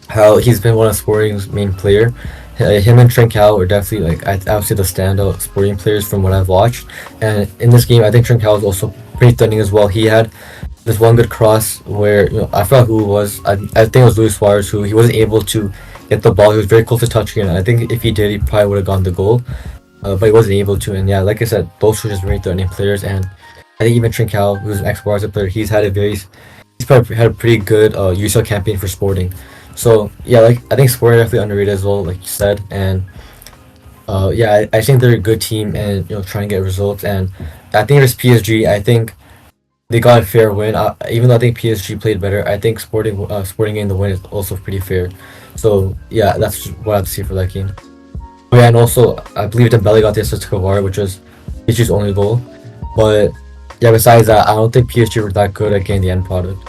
how he's been one of Sporting's main player. Him and Trincao are definitely I would say the standout Sporting players from what I've watched. And in this game, I think Trincao was also pretty stunning as well. He had this one good cross where I forgot who it was. I think it was Luis Suarez, who he wasn't able to get the ball. He was very close to touching it. And I think if he did, he probably would have gone the goal, but he wasn't able to. And yeah, like I said, both were just very threatening players. And I think even Trincao, who's an ex-Barca player, he's probably had a pretty good UCL campaign for Sporting. So yeah, I think Sporting definitely underrated as well, like you said. And yeah, I think they're a good team and trying to get results. And I think it's PSG. I think they got a fair win. Even though I think PSG played better, I think Sporting getting the win is also pretty fair. So yeah, that's what I have to see for that game. Oh, yeah, and also I believe Dembele got the assist to Kvara, which was PSG's only goal. But yeah, besides that, I don't think PSG were that good at getting the end product.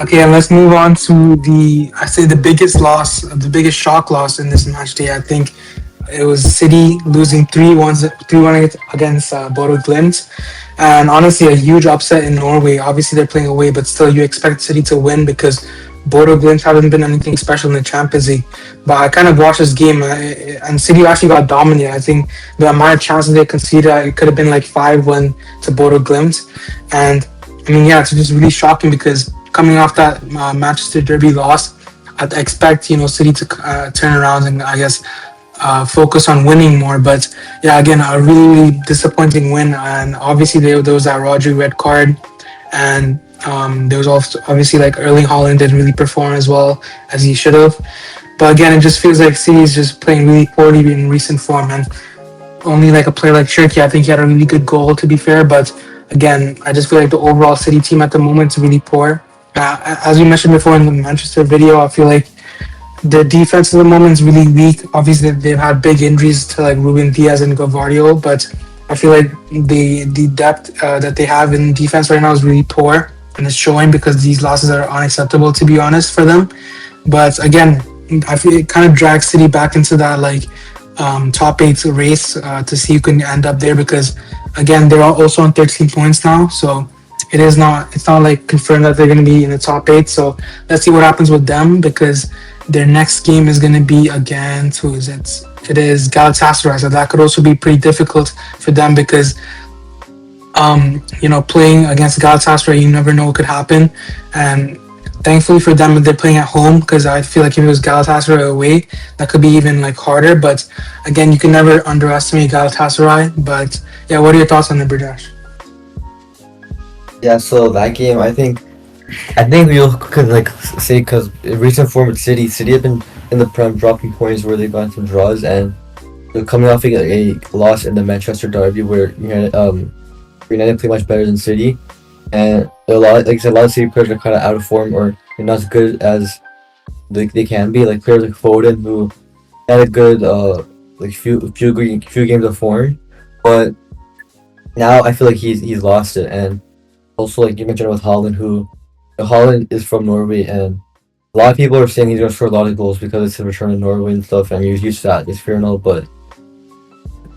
Okay, and let's move on to the biggest shock loss in this match day. I think it was City losing 3-1 against Bodo Glimt. And honestly, a huge upset in Norway. Obviously, they're playing away, but still, you expect City to win because Bodo Glimt haven't been anything special in the Champions League. But I kind of watched this game, and City actually got dominated. I think the amount of chances they conceded, it could have been 5-1 to Bodo Glimt. And I mean, yeah, it's just really shocking because coming off that Manchester Derby loss, I'd expect City to turn around and I guess focus on winning more. But yeah, again, a really disappointing win. And obviously there was that Rodri red card, and there was also obviously Erling Haaland didn't really perform as well as he should have. But again, it just feels like City is just playing really poorly in recent form, and only a player like Cherki, I think he had a really good goal to be fair. But again, I just feel like the overall City team at the moment is really poor. As we mentioned before in the Manchester video, I feel like the defense at the moment is really weak. Obviously, they've had big injuries to Ruben Diaz and Gvardiol, but I feel like the depth that they have in defense right now is really poor, and it's showing because these losses are unacceptable, to be honest, for them. But again, I feel it kind of drags City back into that top 8 race to see who can end up there, because again, they're also on 13 points now, so it's not confirmed that they're going to be in the top 8. So let's see what happens with them, because their next game is going to be against, who is it? It is Galatasaray. So that could also be pretty difficult for them because, playing against Galatasaray, you never know what could happen. And Thankfully for them, they're playing at home because I feel like if it was Galatasaray away, that could be even like harder. But again, you can never underestimate Galatasaray. But yeah, what are your thoughts on the Burdash? Yeah, so that game, I think we could like say because recent form with City have been in the Prem dropping points where they've gotten some draws, and they're coming off a loss in the Manchester derby where United play much better than City, and a lot like I said, a lot of City players are kind of out of form or not as good as they can be. Like players like Foden who had a good like few games of form, but now I feel like he's lost it. And also like you mentioned with Holland, who Holland is from Norway, and a lot of people are saying he's gonna score a lot of goals because it's his return to Norway and stuff, and he was used to that. It's fair enough, but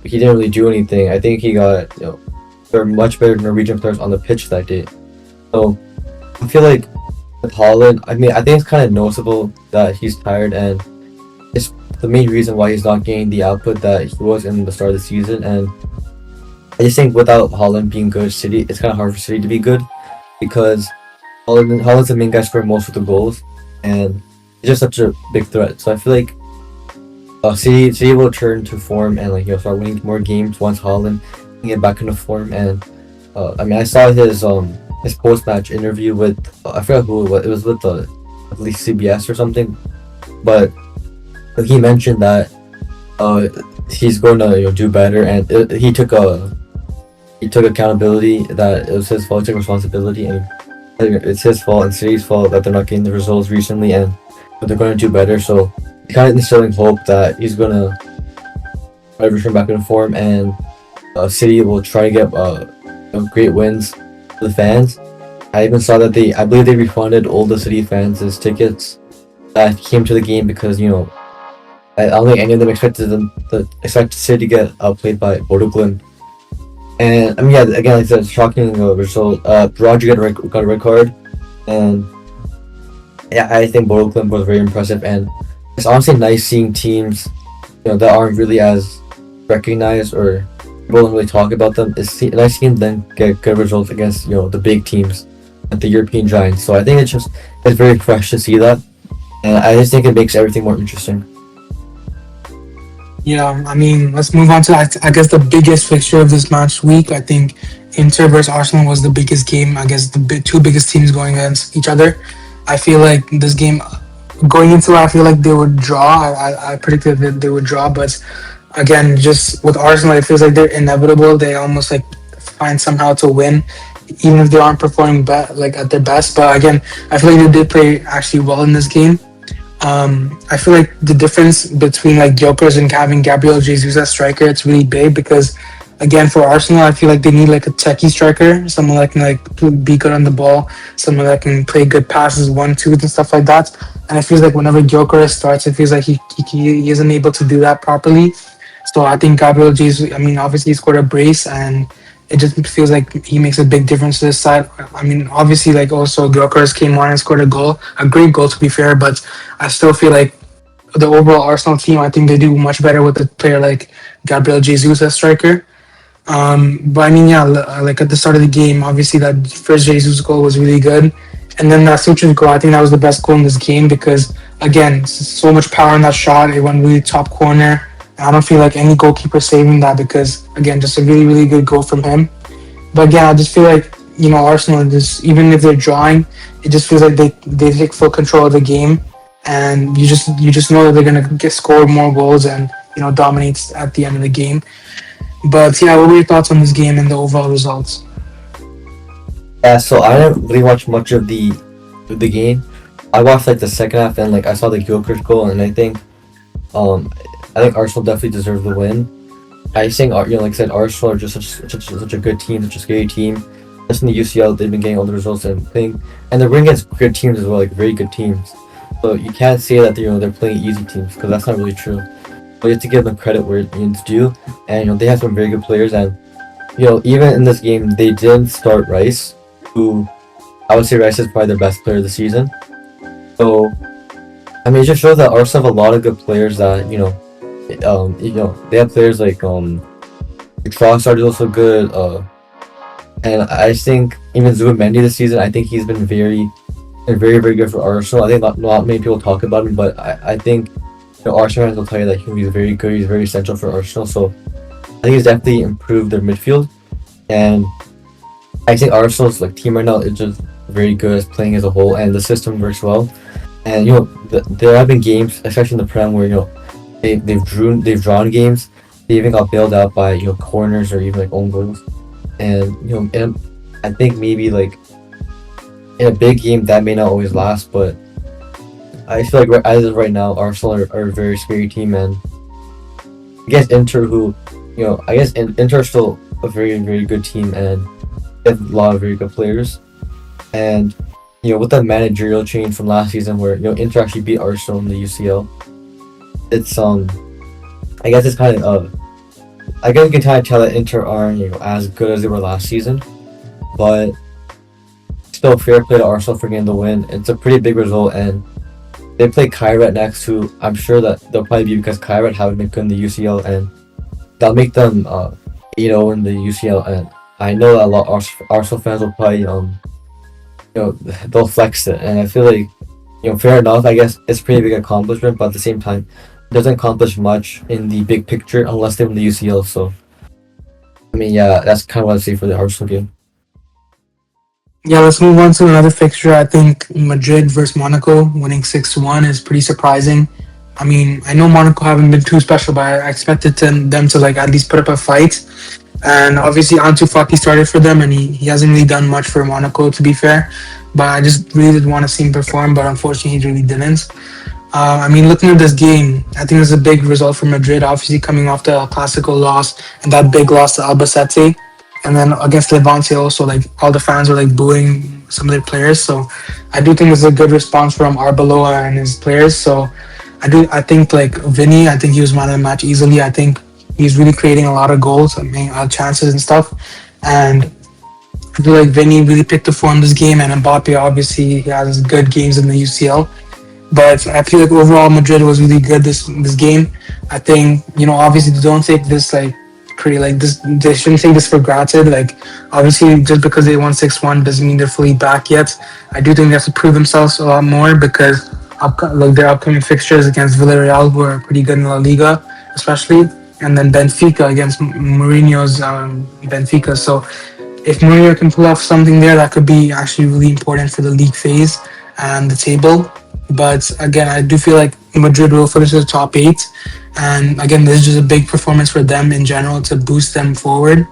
he didn't really do anything. I think he got there are much better Norwegian players on the pitch that day. So I feel like with Holland, I mean, I think it's kind of noticeable that he's tired, and it's the main reason why he's not getting the output that he was in the start of the season. And I just think without Holland being good, City it's kind of hard for City to be good because Holland's the main guy scoring most of the goals, and he's just such a big threat. So I feel like City will turn to form and like start winning more games once Holland can get back into form. And I mean, I saw his post match interview with I forgot who it was. It was with at least CBS or something, but he mentioned that he's going to do better, and he took accountability that it was his fault. He took responsibility, and it's his fault and City's fault that they're not getting the results recently, and but they're going to do better. So kind of instilling hope that he's going to return back into form, and City will try to get great wins for the fans. I even saw that I believe they refunded all the City fans' tickets that came to the game because I don't think any of them expected City to get outplayed by Bordeaux. And I mean, yeah, again, like I said, shocking result. Roger got a red card, and yeah, I think Bordeaux was very impressive. And it's honestly nice seeing teams, that aren't really as recognized or people don't really talk about them. It's nice seeing them get good results against the big teams, like the European giants. So I think it's very fresh to see that, and I just think it makes everything more interesting. Yeah, I mean, let's move on to I guess the biggest fixture of this match week. I think Inter versus Arsenal was the biggest game. I guess the two biggest teams going against each other. I feel like this game going into it, I feel like they would draw. I predicted that they would draw, but again, just with Arsenal, it feels like they're inevitable. They almost like find somehow to win, even if they aren't performing like at their best. But again, I feel like they did play actually well in this game. I feel like the difference between like Jokers and having Gabriel Jesus as striker, it's really big because again for Arsenal, I feel like they need like a techie striker, someone that can like be good on the ball, someone that can play good passes, 1-2s and stuff like that. And it feels like whenever Jokers starts, it feels like he isn't able to do that properly. So I think Gabriel Jesus, I mean, obviously he scored a brace and it just feels like he makes a big difference to this side. I mean, obviously, like also Gyökeres came on and scored a great goal to be fair, but I still feel like the overall Arsenal team, I think they do much better with a player like Gabriel Jesus as striker. But I mean, yeah, like at the start of the game, obviously that first Jesus goal was really good. And then that Suchin's goal, I think that was the best goal in this game because, again, so much power in that shot. It went really top corner. I don't feel like any goalkeeper saving that because, again, just a really, really good goal from him. But again, I just feel like, Arsenal, just even if they're drawing, it just feels like they take full control of the game. And you just know that they're going to score more goals and, dominate at the end of the game. But yeah, what were your thoughts on this game and the overall results? Yeah, so I didn't really watch much of the game. I watched like the second half and like I saw the Gyökeres goal, and I think Arsenal definitely deserved the win. I think like I said, Arsenal are just such a good team, such a scary team. Just in the UCL, they've been getting all the results and playing, and they're winning against good teams as well, like very good teams. So you can't say that they're playing easy teams because that's not really true. But you have to give them credit where it's due, and they have some very good players. And even in this game, they didn't start Rice, who I would say Rice is probably their best player of the season. So I mean, it just shows that Arsenal have a lot of good players that they have players like Trossard is also good, and I just think even Zubimendi this season, I think he's been very and very, very good for Arsenal. I think not many people talk about him, but I think Arsenal fans will tell you that he's very good. He's very essential for Arsenal. So I think he's definitely improved their midfield, and I think Arsenal's like team right now is just very good at playing as a whole, and the system works well. And there have been games, especially in the Prem, where they've drawn games. They even got bailed out by corners or even like own goals. And and I think maybe like in a big game that may not always last, but I feel like as of right now, Arsenal are a very scary team, and I guess Inter, who I guess Inter are still a very, very good team, and they have a lot of very good players. And with that managerial change from last season, where Inter actually beat Arsenal in the UCL, it's I guess it's kind of I guess you can kind of tell that Inter aren't as good as they were last season, but still fair play to Arsenal for getting the win. It's a pretty big result, and they play Kairat next, who I'm sure that they'll probably be because Kairat haven't been good in the UCL, and that'll make them 8-0 in the UCL. And I know that a lot of Arsenal fans will probably they'll flex it, and I feel like fair enough. I guess it's a pretty big accomplishment, but at the same time, it doesn't accomplish much in the big picture unless they win the UCL. So I mean, yeah, that's kind of what I see for the Arsenal game. Yeah, let's move on to another fixture. I think Madrid versus Monaco winning 6-1 is pretty surprising. I mean, I know Monaco haven't been too special, but I expected them to like at least put up a fight. And obviously Ansu Fati started for them, and he hasn't really done much for Monaco, to be fair. But I just really did want to see him perform, but unfortunately he really didn't. I mean, looking at this game, I think it was a big result for Madrid, obviously coming off the Clasico loss and that big loss to Albacete. And then against Levante also, like all the fans were like booing some of their players. So I do think it's a good response from Arbeloa and his players. So I think like Vinny, I think he was man of the match easily. I think he's really creating a lot of goals, I mean, chances and stuff. And I feel like Vinny really picked the form this game, and Mbappe obviously he has good games in the UCL. But I feel like overall Madrid was really good this game. I think obviously don't take this like this. They shouldn't take this for granted. Like obviously just because they won 6-1 doesn't mean they're fully back yet. I do think they have to prove themselves a lot more because their upcoming fixtures against Villarreal, who are pretty good in La Liga, especially, and then Benfica against Mourinho's Benfica. So if Mourinho can pull off something there, that could be actually really important for the league phase and the table. But again, I do feel like Madrid will finish in the top 8. And again, this is just a big performance for them in general to boost them forward.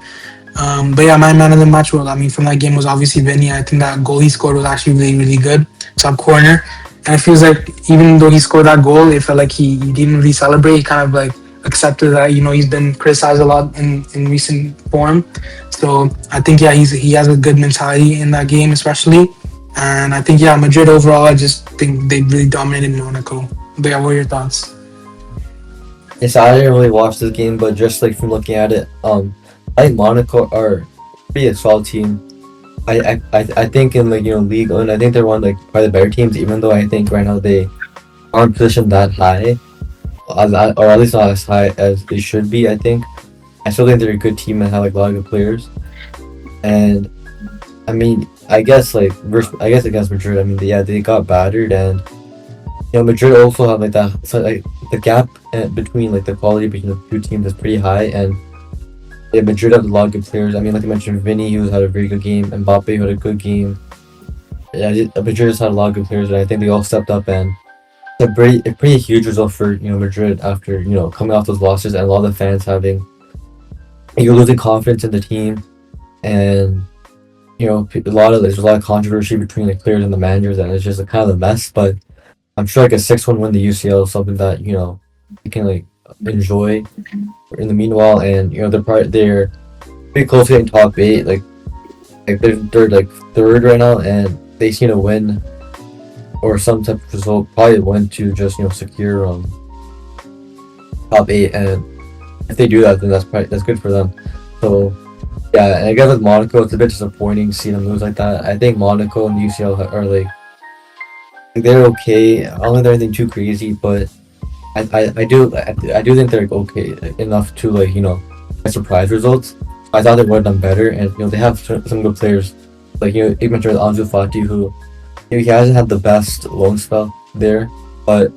But yeah, my man of the match, from that game was obviously Vinny. I think that goal he scored was actually really, really good. Top corner. And it feels like even though he scored that goal, it felt like he didn't really celebrate. He kind of like accepted that, he's been criticized a lot in recent form. So I think, yeah, he has a good mentality in that game, especially. And I think, yeah, Madrid overall, I just think they really dominated Monaco. But yeah, what are your thoughts? Yes, I didn't really watch this game, but just like from looking at it, I think Monaco are pretty a solid team. I think in league, and I think they're one of probably the better teams. Even though I think right now they aren't positioned that high, or at least not as high as they should be. I still think they're a good team and have a lot of good players. And I mean, I guess against Madrid, I mean, they got battered, and Madrid also have that. So the gap between the quality between the two teams is pretty high, and Madrid have a lot of good players. I mean, like I mentioned, Vinny, who had a very good game, Mbappe, who had a good game. Yeah, Madrid just had a lot of good players, and I think they all stepped up, and it's a pretty huge result for Madrid after coming off those losses, and a lot of the fans having losing confidence in the team, and there's a lot of controversy between the players and the managers, and it's just a kind of a mess. But I'm sure a 6-1 win the UCL is something that you can enjoy in the meanwhile, and they're pretty close to getting top 8. They're third right now, and they seem to win or some type of result, probably win to just secure top 8. And if they do that, then that's good for them. So yeah, and I guess with Monaco, it's a bit disappointing to see them lose like that. I think Monaco and the UCL are they're okay. I don't think they're anything too crazy, but I do think they're okay enough to get surprise results. I thought they would have done better, and they have some good players. You mentioned Ansu Fati, who he hasn't had the best loan spell there, but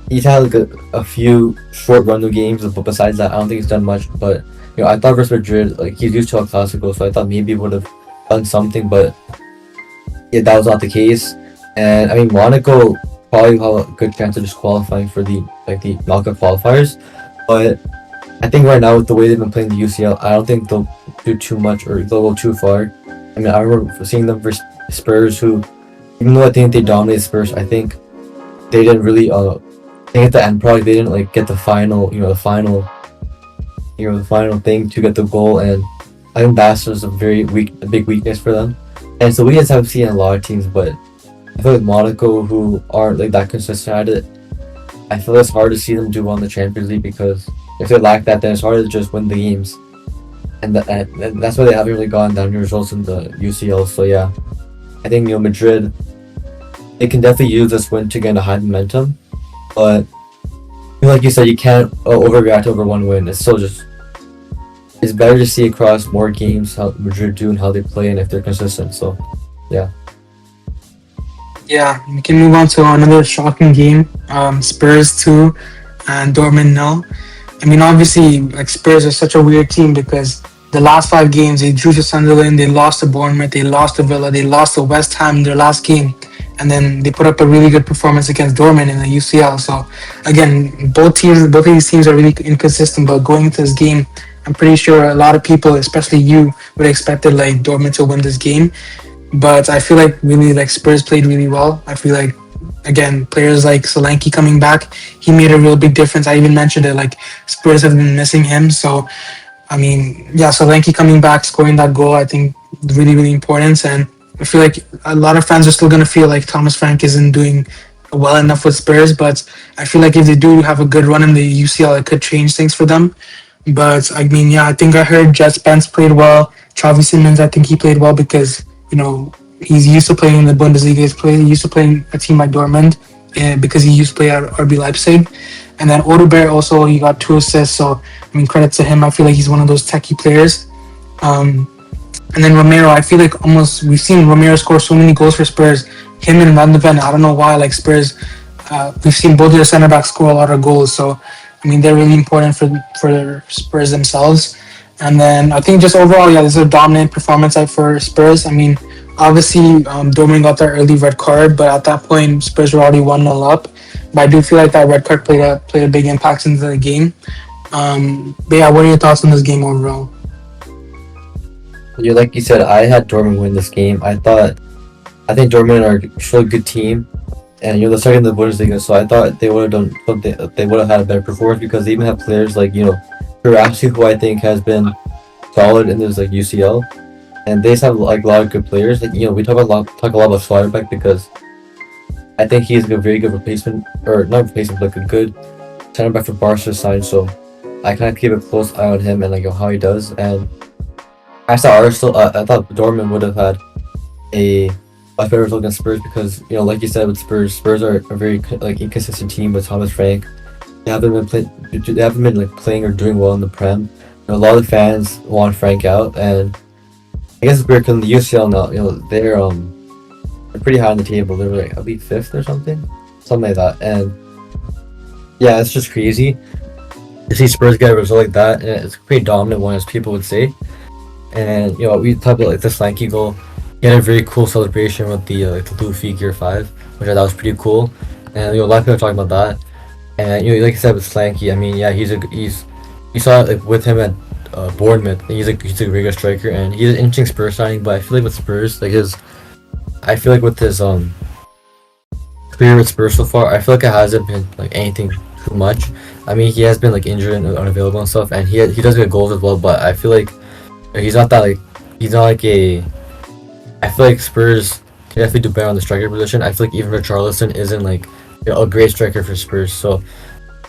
he's had like a few short run of games. But besides that, I don't think he's done much. But I thought versus Madrid, like he's used to El Clasico, so I thought maybe he would have done something, but yeah, that was not the case. And I mean, Monaco probably have a good chance of just qualifying for the knockout qualifiers, but I think right now with the way they've been playing the UCL, I don't think they'll do too much or they'll go too far. I mean, I remember seeing them versus Spurs, who, even though I think they dominated Spurs, I think they didn't really. I think at the end probably they didn't like get the final, the final thing to get the goal, and I think that was a big weakness for them. And so we just have seen a lot of teams, but I feel like Monaco, who aren't like that consistent at it, I feel it's hard to see them do well in the Champions League, because if they lack that, then it's hard to just win the games, and that's why they haven't really gotten down results in the UCL. So yeah, I think Madrid, they can definitely use this win to get a high momentum, but like you said, you can't overreact over one win. It's better to see across more games how Madrid do and how they play and if they're consistent. So yeah. Yeah, we can move on to another shocking game. Spurs 2 and Dortmund 0. I mean, obviously, like Spurs are such a weird team because the last 5 games they drew to Sunderland, they lost to Bournemouth, they lost to Villa, they lost to West Ham in their last game, and then they put up a really good performance against Dortmund in the UCL. So again, both of these teams are really inconsistent. But going into this game, I'm pretty sure a lot of people, especially you, would have expected like Dortmund to win this game. But I feel like really like Spurs played really well. I feel like again players like Solanke coming back, he made a real big difference. I even mentioned it, like Spurs have been missing him. So I mean, yeah, Solanke coming back, scoring that goal, I think really important. And I feel like a lot of fans are still gonna feel like Thomas Frank isn't doing well enough with Spurs. But I feel like if they do have a good run in the UCL, it could change things for them. But I mean, yeah, I think I heard Jet Spence played well. Xavi Simons, I think he played well because he's used to playing in the Bundesliga. He's used to playing a team like Dortmund because he used to play at RB Leipzig. And then Odegaard also, he got 2 assists. So, I mean, credit to him. I feel like he's one of those techie players. And then Romero, I feel like we've seen Romero score so many goals for Spurs. Him and Van de Ven, I don't know why, like Spurs, we've seen both their center backs score a lot of goals. So, I mean, they're really important for Spurs themselves. And then I think just overall, yeah, this is a dominant performance for Spurs. I mean, obviously, Dortmund got their early red card, but at that point, Spurs were already 1-0 up. But I do feel like that red card played a big impact into the game. But yeah, what are your thoughts on this game overall? Yeah, like you said, I had Dortmund win this game. I think Dortmund are still a good team, and they're second in the Bundesliga, so I thought they would have done something. They would have had a better performance because they even have players like Kurasi, who I think has been solid in this like UCL, and they just have like a lot of good players. Like, we talk a lot about Slavia because I think he's a very good replacement, or not replacement, but like a good center back for BARÇA'S side. So I kind of keep a close eye on him and like how he does. And I thought Dortmund would have had a much better result against Spurs because like you said with Spurs are a very like inconsistent team with Thomas Frank. They haven't been like playing or doing well in the Prem. A lot of fans want Frank out, and I guess we're in the UCL now. They're pretty high on the table. They're like I believe 5th or something like that. And yeah, it's just crazy to see Spurs get a result like that, and it's a pretty dominant one, as people would say. And we talked about like the Solanke goal. He had a very cool celebration with the Luffy Gear 5, which I thought was pretty cool. And a lot of people are talking about that. And like I said with Solanke, I mean, yeah, you saw it like with him at Bournemouth. He's a very good striker, and he's an interesting Spurs signing. But I feel like with Spurs, I feel like with his career with Spurs so far, I feel like it hasn't been like anything too much. I mean, he has been like injured and unavailable and stuff, and he does get goals as well. But I feel like he's not like a. I feel like Spurs can definitely do better on the striker position. I feel like even Richarlison isn't like a great striker for Spurs. So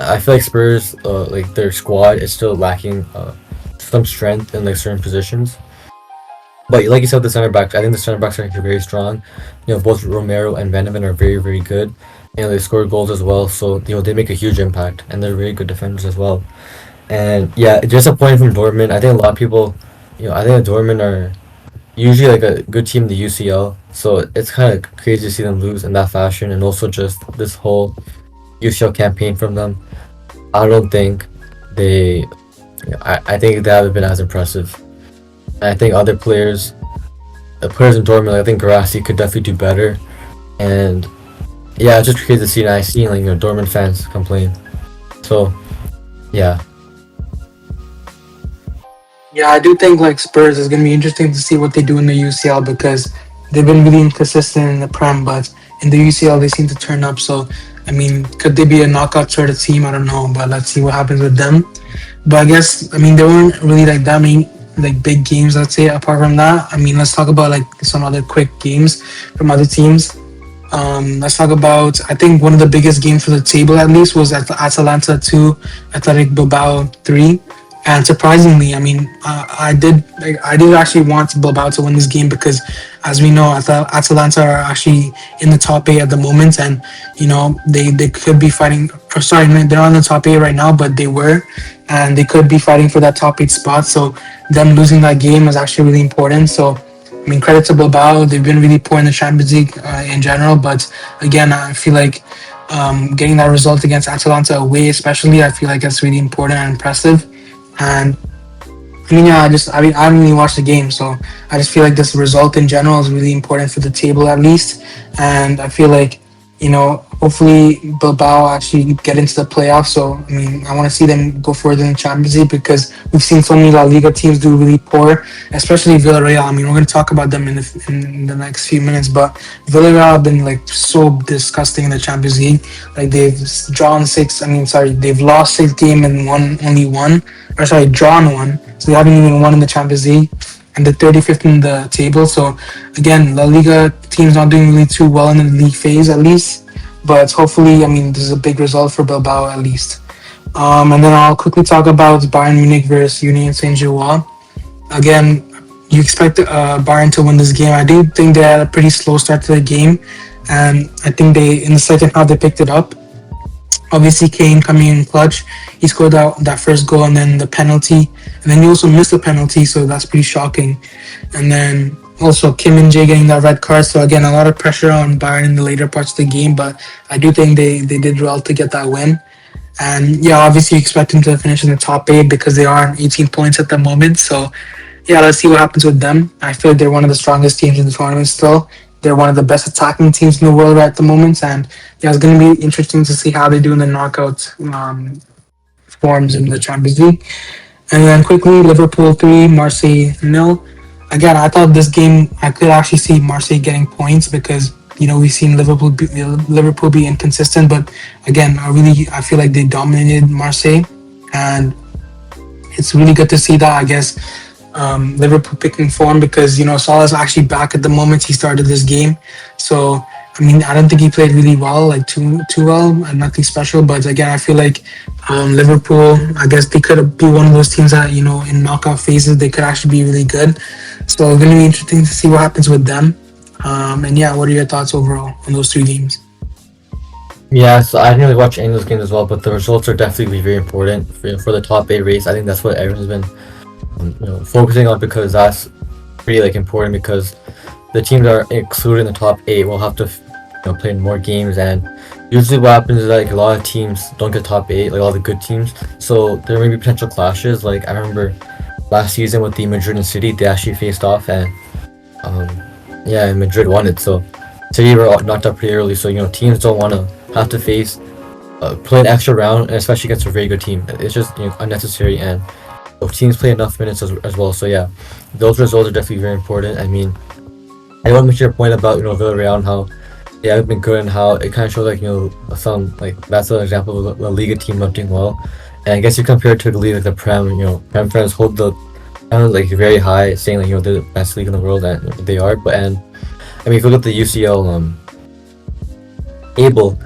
I feel like Spurs, like their squad is still lacking some strength in like certain positions. But like you said, the center backs, I think the center backs are very strong. Both Romero and Van de Ven are very good. They score goals as well. So they make a huge impact, and they're very good defenders as well. And yeah, just a point from Dortmund. I think a lot of people, I think Dortmund are usually like a good team in the UCL. So it's kind of crazy to see them lose in that fashion, and also just this whole UCL campaign from them. I don't think they. I think they haven't been as impressive. And I think other players, the players in Dortmund, I think Garassi could definitely do better. And yeah, it's just crazy to see. And I see like Dortmund fans complain. So yeah, Yeah, I do think like Spurs is gonna be interesting to see what they do in the UCL because they've been really inconsistent in the Prem, but in the UCL they seem to turn up. So I mean, could they be a knockout sort of team? I don't know, but let's see what happens with them. But I guess I mean there weren't really like that many like big games. Let's say apart from that, I mean let's talk about like some other quick games from other teams. Let's talk about I think one of the biggest games for the table at least was at Atalanta 2, Athletic Bilbao 3. And surprisingly, I mean, I did actually want Bilbao to win this game because, as we know, Atalanta are actually in the top eight at the moment, and they could be fighting. Or sorry, no, they're not in the top eight right now, but they were, and they could be fighting for that top eight spot. So them losing that game is actually really important. So I mean, credit to Bilbao. They've been really poor in the Champions League in general, but again, I feel like getting that result against Atalanta away, especially, I feel like that's really important and impressive. And I mean, yeah, I haven't really watched the game, so I just feel like this result in general is really important for the table at least. And I feel like, hopefully Bilbao actually get into the playoffs. So I mean, I want to see them go further in the Champions League because we've seen so many La Liga teams do really poor, especially Villarreal. I mean, we're going to talk about them in the next few minutes, but Villarreal have been like so disgusting in the Champions League. Like they've lost 6 games and won only one, or sorry, drawn one. So they haven't even won in the Champions League, and they're 35th in the table. So again, La Liga teams not doing really too well in the league phase at least. But hopefully, I mean, this is a big result for Bilbao at least. And then I'll quickly talk about Bayern Munich versus Union Saint-Gilloise. Again, you expect Bayern to win this game. I do think they had a pretty slow start to the game, and I think they in the second half they picked it up. Obviously, Kane coming in clutch. He scored that first goal and then the penalty. And then he also missed the penalty, so that's pretty shocking. And then also Kim and Jae getting that red card. So again, a lot of pressure on Bayern in the later parts of the game, but I do think they did well to get that win. And yeah, obviously you expect them to finish in the top eight because they are on 18 points at the moment. So yeah, let's see what happens with them. I feel like they're one of the strongest teams in the tournament still. They're one of the best attacking teams in the world right at the moment, and yeah, it's going to be interesting to see how they do in the knockout forms in the Champions League. And then quickly, Liverpool 3, Marseille 0. Again, I thought this game I could actually see Marseille getting points because we've seen Liverpool be inconsistent, but again, I feel like they dominated Marseille, and it's really good to see that. I guess Liverpool picking form because Salah's actually back at the moment he started this game. So I mean, I don't think he played really well, like too well, and nothing special. But again, I feel like Liverpool, I guess they could be one of those teams that in knockout phases they could actually be really good. So it's going to be interesting to see what happens with them. And yeah, what are your thoughts overall on those 2 games? yeah. So I didn't really watch any of those games as well, but the results are definitely very important for the top eight race. I think that's what everyone's been focusing on because that's pretty like important because the teams that are included in the top eight will have to play in more games, and usually what happens is like a lot of teams don't get top eight, like all the good teams, so there may be potential clashes. Like I remember last season with the Madrid and City, they actually faced off, and and Madrid won it. So City were knocked out pretty early, so teams don't want to have to face play an extra round, and especially against a very good team. It's just unnecessary, and teams play enough minutes as well. So yeah, those results are definitely very important. I mean, I want to make your point about Villarreal and how they haven't been good and how it kind of shows like some like that's an example of a Liga team not doing well. And I guess you compare it to the league like the Prem, Prem fans hold the like very high, saying like they're the best league in the world, and they are. But I mean, if you look at the UCL able,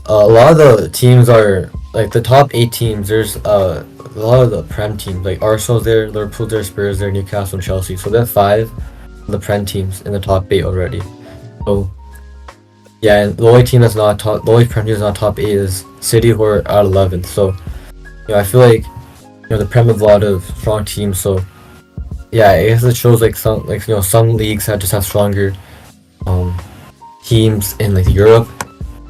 a lot of the teams are like the top 8 teams. There's a lot of the Prem teams like Arsenal's there, Liverpool there, Spurs there, Newcastle, and Chelsea. So there are 5 of the Prem teams in the top 8 already. So yeah, and the only team that's not top, the only Prem team that's not top 8 is City, who are at 11th. So I feel like the Prem have a lot of strong teams. So yeah, I guess it shows like some leagues have just have stronger um teams in like Europe,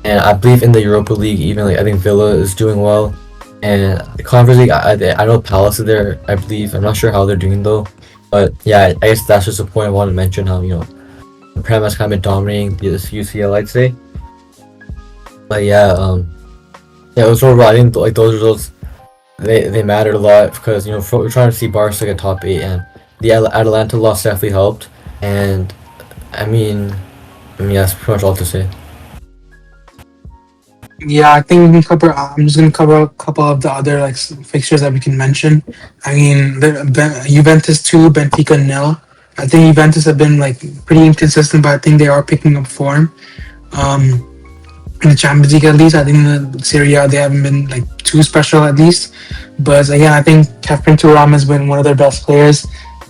and I believe in the Europa League even like I think Villa is doing well, and the Conference League I know Palace is there, I believe. I'm not sure how they're doing though, but yeah, I guess that's just a point I want to mention, how the Prem has kind of been dominating this UCL, I'd say. But yeah, overall I think like those results, they mattered a lot because we're trying to see Barca get top 8, and the Atalanta loss definitely helped. And I mean, that's pretty much all to say. Yeah, I think we can cover. I'm just gonna cover a couple of the other like fixtures that we can mention. I mean, Juventus 2, Benfica 0. I think Juventus have been like pretty inconsistent, but I think they are picking up form. Um, in the Champions League at least. I think in the Serie A they haven't been like too special at least. But again, I think Kefren Turam has been one of their best players.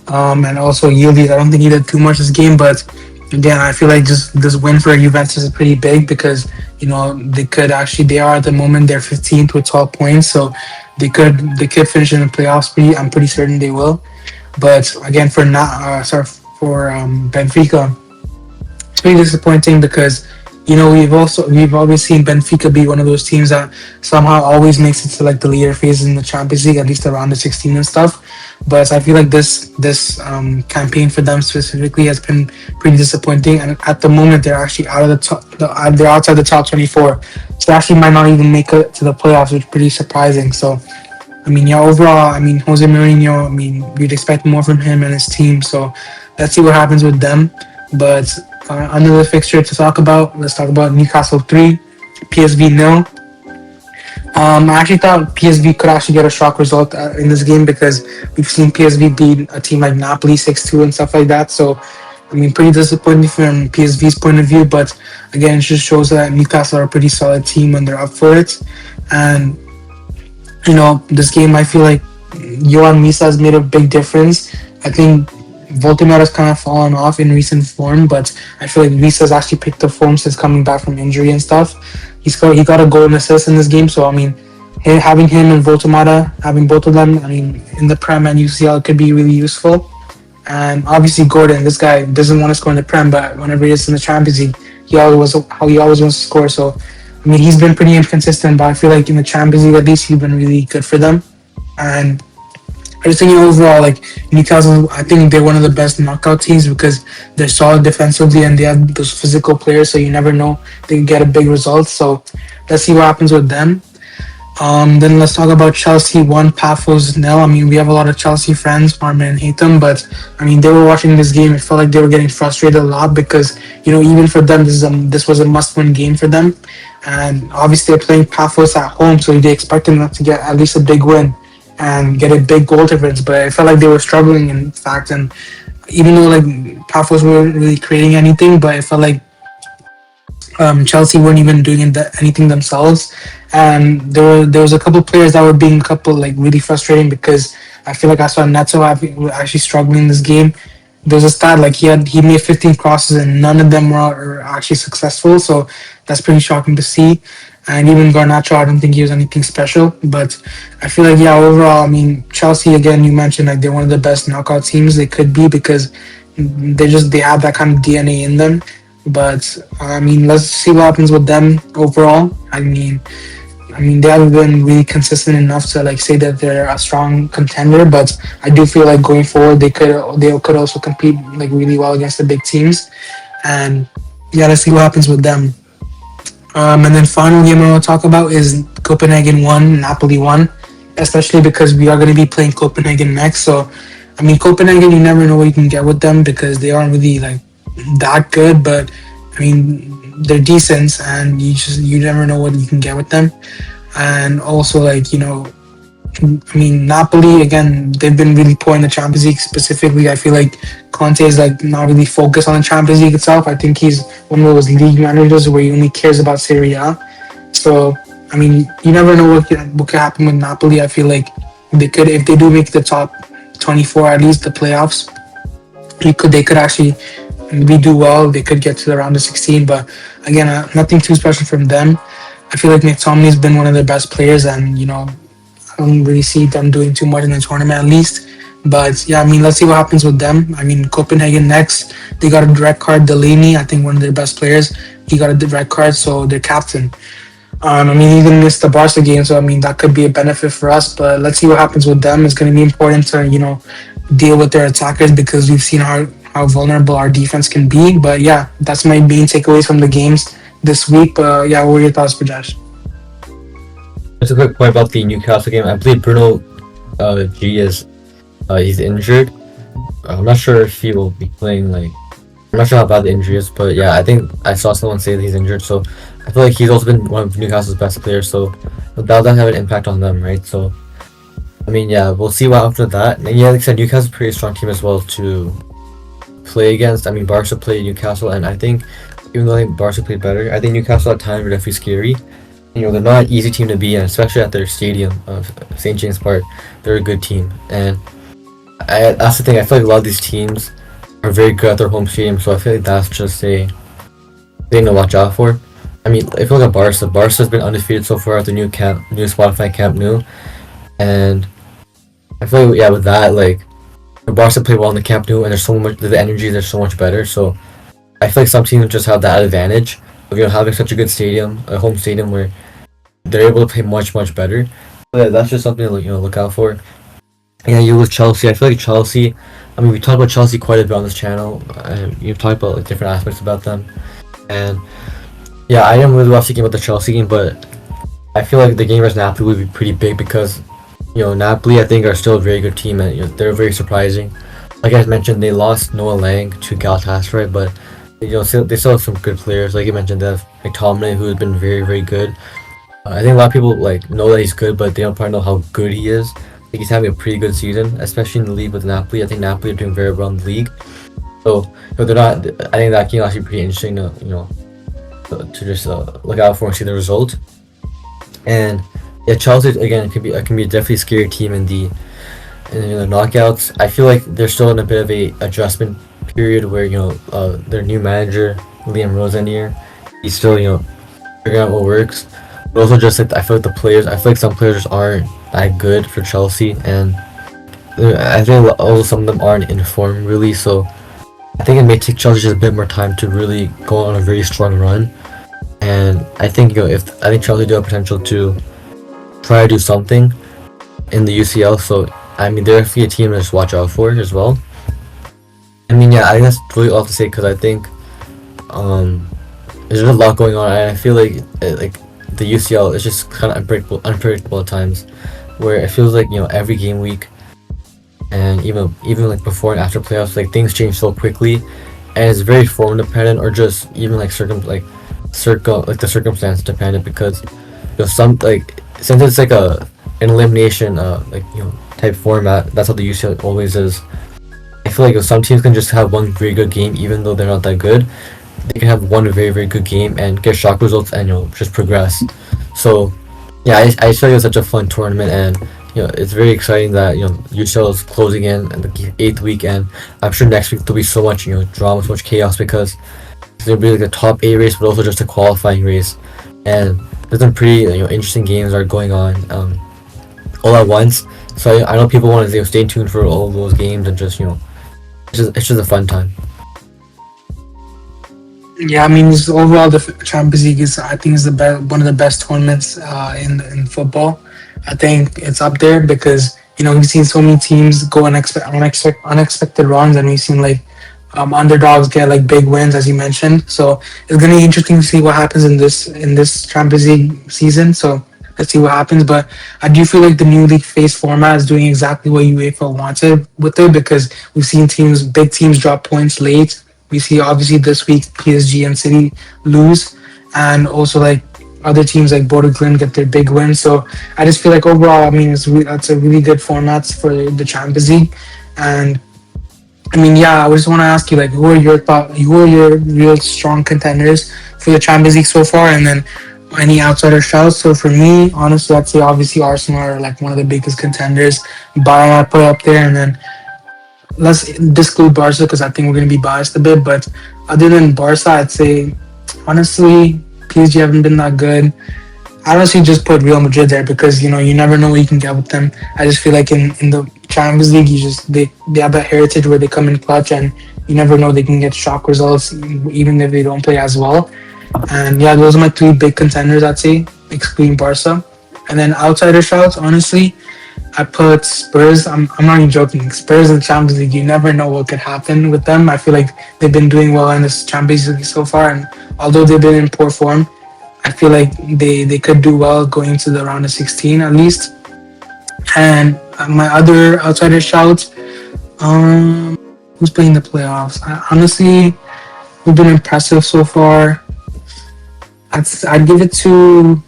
And also Yildiz, I don't think he did too much this game, but again, I feel like just this win for Juventus is pretty big because they are at the moment they're 15th with 12 points, so they could finish in the playoffs. I'm pretty certain they will. But again, for Benfica, it's pretty disappointing because we've always seen Benfica be one of those teams that somehow always makes it to like the later phases in the Champions League, at least around the 16 and stuff. But I feel like this campaign for them specifically has been pretty disappointing, and at the moment they're actually out of the top. They're outside the top 24, so they actually might not even make it to the playoffs, which is pretty surprising. So I mean, yeah, overall, I mean, Jose Mourinho, I mean, we'd expect more from him and his team. So let's see what happens with them. But another fixture to talk about, let's talk about Newcastle 3, PSV 0. I actually thought PSV could actually get a shock result in this game because we've seen PSV beat a team like Napoli 6-2 and stuff like that. So, I mean, pretty disappointing from PSV's point of view. But again, it just shows that Newcastle are a pretty solid team when they're up for it. And this game, I feel like Johan Misa has made a big difference. I think Voltemada's kind of fallen off in recent form, but I feel like Misa's actually picked up form since coming back from injury and stuff. He got a goal and assist in this game, so I mean, having him and Voltemada, having both of them, I mean, in the Prem and UCL could be really useful. And obviously Gordon, this guy doesn't want to score in the Prem, but whenever he is in the Champions League, he always wants to score. So I mean, he's been pretty inconsistent, but I feel like in the Champions League, at least, he's been really good for them. And I just think overall, like Newcastle, I think they're one of the best knockout teams because they're solid defensively and they have those physical players. So you never know, they can get a big result. So let's see what happens with them. Then let's talk about Chelsea 1, Paphos 0. I mean, we have a lot of Chelsea fans, Armin and hate them, but I mean, they were watching this game. It felt like they were getting frustrated a lot because even for them, this was a must-win game for them, and obviously they're playing Paphos at home, so they expected them to get at least a big win and get a big goal difference. But it felt like they were struggling, in fact, and even though like Paphos weren't really creating anything, but it felt like Chelsea weren't even doing anything themselves, and there was a couple players that were being a couple like really frustrating because I feel like I saw Neto actually struggling in this game. There's a stat like he made 15 crosses and none of them were actually successful, so that's pretty shocking to see. And even Garnacho, I don't think he was anything special, but I feel like overall, I mean Chelsea again. You mentioned like they're one of the best knockout teams they could be because they have that kind of DNA in them. But I mean, let's see what happens with them overall. I mean, they haven't been really consistent enough to like say that they're a strong contender. But I do feel like going forward, they could also compete like really well against the big teams. And yeah, let's see what happens with them. And then final game I want to talk about is Copenhagen 1, Napoli 1, especially because we are going to be playing Copenhagen next. So I mean, Copenhagen, you never know what you can get with them because they aren't really like that good, but I mean they're decent, and you never know what you can get with them. And also like I mean Napoli again, they've been really poor in the Champions League specifically. I feel like Conte is like not really focused on the Champions League itself. I think he's one of those league managers where he only cares about Serie A. So I mean you never know what could happen with Napoli. I feel like they could, if they do make the top 24, at least the playoffs, they could actually we do well, they could get to the round of 16. But again, nothing too special from them. I feel like McTominay has been one of their best players, and I don't really see them doing too much in the tournament at least. But yeah, I mean, let's see what happens with them. I mean, Copenhagen next, they got a direct card. Delaney, I think one of their best players, he got a direct card, so their captain. I mean, he even missed the Barca game, so I mean that could be a benefit for us. But let's see what happens with them. It's going to be important to deal with their attackers because we've seen how vulnerable our defense can be. But yeah, that's my main takeaways from the games this week. But yeah, what are your thoughts, Prajesh? Just a quick point about the Newcastle game. I believe Bruno G is he's injured. I'm not sure if he will be playing. I'm not sure how bad the injury is, but yeah, I think I saw someone say that he's injured. So I feel like he's also been one of Newcastle's best players. So that'll have an impact on them, right? So I mean, yeah, we'll see what after that. And yeah, like I said, Newcastle's a pretty strong team as well to play against. I mean, Barca played Newcastle, and I think even though I think Barca played better, I think Newcastle at times were definitely scary. They're not an easy team to be in, especially at their stadium of St. James Park. They're a good team, and that's the thing. I feel like a lot of these teams are very good at their home stadium, so I feel like that's just a thing to watch out for. I mean, if you look at Barca's been undefeated so far at the new Spotify Camp Nou, and I feel like, yeah, with that, Barca play well in the Camp Nou, and the energy is so much better. So I feel like some teams just have that advantage of having such a good stadium, a home stadium where they're able to play much better. But yeah, that's just something to look out for. Yeah, you with Chelsea. I feel like Chelsea. I mean, we talk about Chelsea quite a bit on this channel. You've talked about different aspects about them, and yeah, I didn't really watch the game about the Chelsea game, but I feel like the game versus Napoli would be pretty big because Napoli I think are still a very good team, and they're very surprising. Like I mentioned, they lost Noah Lang to Galatasaray, but they still have some good players. Like you mentioned, they have McTominay, who has been very good. I think a lot of people know that he's good, but they don't probably know how good he is. I think he's having a pretty good season, especially in the league with Napoli. I think Napoli are doing very well in the league. So they're not. I think that game will actually be pretty interesting to just look out for and see the result. And yeah, Chelsea again can be a definitely scary team in the knockouts. I feel like they're still in a bit of a adjustment period where their new manager Liam Rosenior, he's still figuring out what works. But also just I feel like some players aren't that good for Chelsea, and I think also some of them aren't in form really. So I think it may take Chelsea just a bit more time to really go on a very strong run. And I think I think Chelsea do have potential to try to do something in the UCL. So I mean, they're definitely a team to just watch out for as well. I mean, yeah, I think that's really all to say because I think there's a lot going on, and I feel like the UCL is just kind of unpredictable at times, where it feels like every game week, and even before and after playoffs, things change so quickly, and it's very form dependent or just even the circumstance dependent because some since it's an elimination type format, that's how the UCL always is. I feel like some teams can just have one very good game even though they're not that good. They can have one very good game and get shock results and just progress. So yeah, I feel like it's such a fun tournament, and it's very exciting that UCL is closing in the 8th week, and I'm sure next week there'll be so much drama, so much chaos because there'll be a top 8 race but also just a qualifying race, and there's some pretty interesting games are going on all at once. So I know people want to stay tuned for all of those games and just it's just a fun time. Yeah, I mean, overall the Champions League I think is one of the best tournaments in football. I think it's up there because we've seen so many teams go unexpected runs, and we've seen underdogs get big wins, as you mentioned. So it's gonna be interesting to see what happens in this Champions League season. So let's see what happens. But I do feel like the new league phase format is doing exactly what UEFA wanted with it, because we've seen big teams drop points late. We see obviously this week PSG and City lose, and also other teams like Bodo Glimt get their big win. So I just feel like overall, I mean, that's a really good format for the Champions League. And I mean, yeah, I just want to ask you who are your real strong contenders for the Champions League so far, and then any outsider shouts. So for me, honestly, I'd say obviously Arsenal are one of the biggest contenders. Bayern I put up there, and then let's disclude Barca because I think we're going to be biased a bit. But other than Barca, I'd say honestly PSG haven't been that good. I honestly just put Real Madrid there because you never know what you can get with them. I just feel like in the Champions League, they have that heritage where they come in clutch, and you never know, they can get shock results even if they don't play as well. And yeah, those are my three big contenders, I'd say, excluding Barca. And then outsider shouts, honestly, I put Spurs. I'm not even joking. Spurs in the Champions League, you never know what could happen with them. I feel like they've been doing well in this Champions League so far, and although they've been in poor form, I feel like they could do well going to the round of 16 at least. And my other outsider shouts, who's playing the playoffs? Honestly, we've been impressive so far. I'd give it to,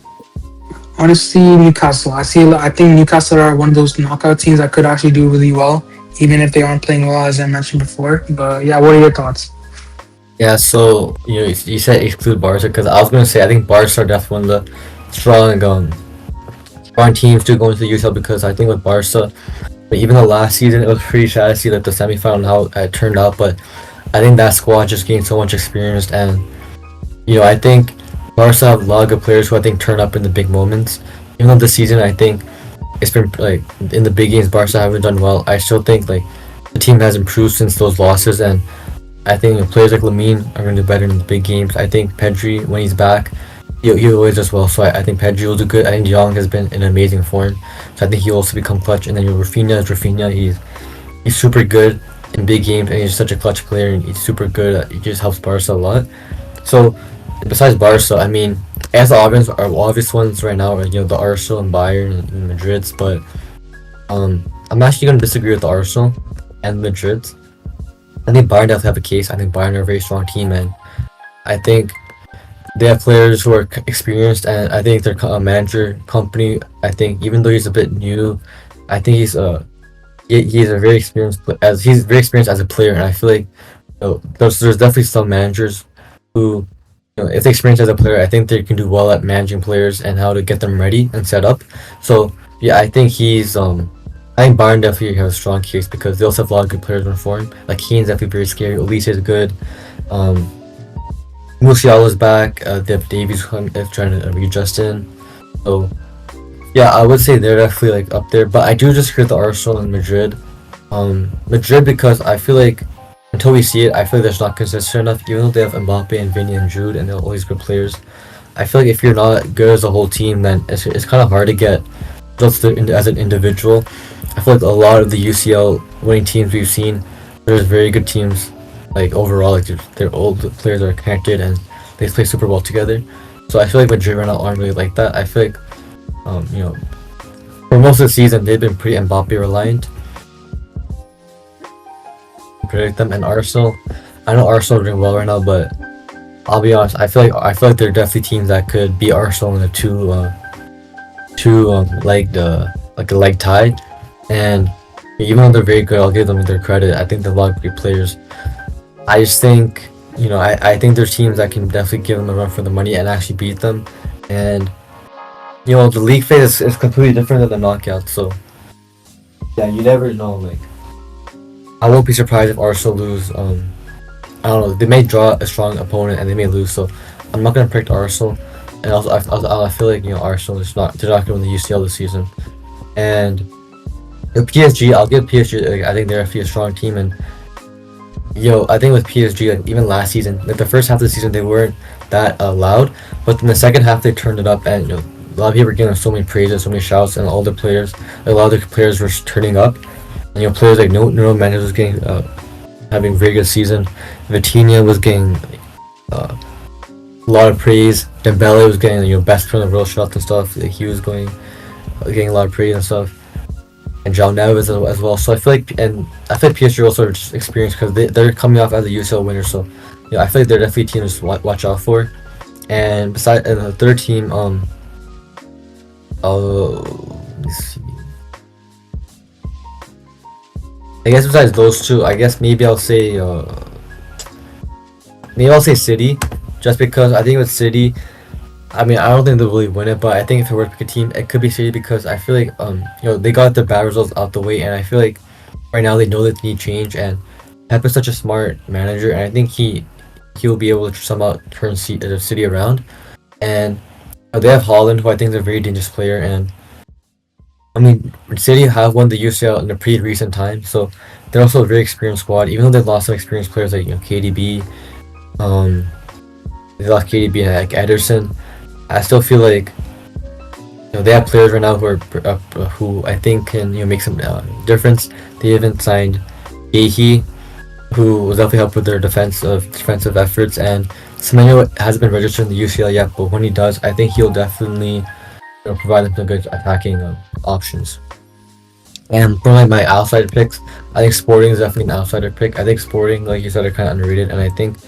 honestly, Newcastle. I think Newcastle are one of those knockout teams that could actually do really well, even if they aren't playing well, as I mentioned before. But yeah, what are your thoughts? Yeah, so you said exclude Barca because I was gonna say I think Barca are definitely one of the strong teams to go into the UCL because I think with Barca, even the last season it was pretty sad to see like the semifinal and how it turned out, but I think that squad just gained so much experience and I think Barca have a lot of good players who I think turn up in the big moments. Even though this season I think it's been like in the big games Barca haven't done well, I still think like the team has improved since those losses and I think players like Lamine are going to do better in the big games. I think Pedri, when he's back, he always does well. So I think Pedri will do good. I think De Jong has been in amazing form. So I think he'll also become clutch. And then Raphinha, he's super good in big games and he's such a clutch player and he's super good. He just helps Barca a lot. So besides Barca, I mean, as the obvious ones right now are the Arsenal and Bayern and Madrid's. But I'm actually going to disagree with the Arsenal and Madrid's. I think Bayern definitely have a case. I think Bayern are a very strong team, and I think they have players who are experienced, and I think their manager company. I think even though he's a bit new, I think he's a very experienced as a player, and I feel like there's definitely some managers who if they experience as a player, I think they can do well at managing players and how to get them ready and set up. So yeah, I think I think Bayern definitely has a strong case because they also have a lot of good players in form. Like Kane's definitely very scary. Olise is good. Musiala's back. They have Davies trying to readjust in. So yeah, I would say they're definitely like up there. But I do disagree with the Arsenal and Madrid. Madrid because I feel like until we see it, I feel like they're not consistent enough. Even though they have Mbappe and Vinny and Jude and they're all these good players, I feel like if you're not good as a whole team, then it's kind of hard to get results as an individual. I feel like a lot of the UCL winning teams we've seen, there's very good teams. Like overall, like their old players are connected and they play super well together. So I feel like Madrid right now aren't really like that. I feel like, for most of the season they've been pretty Mbappe reliant. Predict them and Arsenal. I know Arsenal are doing well right now, but I'll be honest. I feel like they're definitely teams that could beat Arsenal in a two leg tie. And even though they're very good, I'll give them their credit. I think they're a lot of great players. I just think, I think there's teams that can definitely give them a run for the money and actually beat them. And, the league phase is completely different than the knockout. So, yeah, you never know. Like, I won't be surprised if Arsenal lose. I don't know. They may draw a strong opponent and they may lose. So, I'm not going to predict Arsenal. And also, I feel like, Arsenal they're not going to win the UCL this season. And PSG, I'll give PSG. I think they're actually a strong team, and I think with PSG, like even last season, like the first half of the season, they weren't that loud, but in the second half they turned it up, and a lot of people were giving them so many praises, so many shouts, and all the players, a lot of the players were turning up, and players like Nuno Mendes was getting having a very good season, Vitinha was getting a lot of praise, Dembele was getting best player in the world shots and stuff, like he was getting a lot of praise and stuff. And João Neves as well. So I feel like PSG also just experienced because they're coming off as a UCL winner. So I feel like they're definitely a team to watch out for. And the third team, let me see. I guess besides those two, I guess maybe I'll say City, just because I think with City, I mean, I don't think they'll really win it, but I think if it were to pick a team, it could be City because I feel like they got their bad results out the way, and I feel like right now they know that they need change, and Pep is such a smart manager, and I think he'll be able to somehow turn City around. And they have Haaland, who I think is a very dangerous player, and I mean, City have won the UCL in a pretty recent time, so they're also a very experienced squad. Even though they've lost some experienced players like KDB, um, they lost KDB and like Ederson. I still feel like they have players right now who I think can make some difference. They even signed Yehi, who will definitely help with their defensive efforts. And Semenyo hasn't been registered in the UCL yet, but when he does, I think he'll definitely provide them some good attacking options. And for like my outsider picks, I think Sporting is definitely an outsider pick. I think Sporting, like you said, are kind of underrated, and I think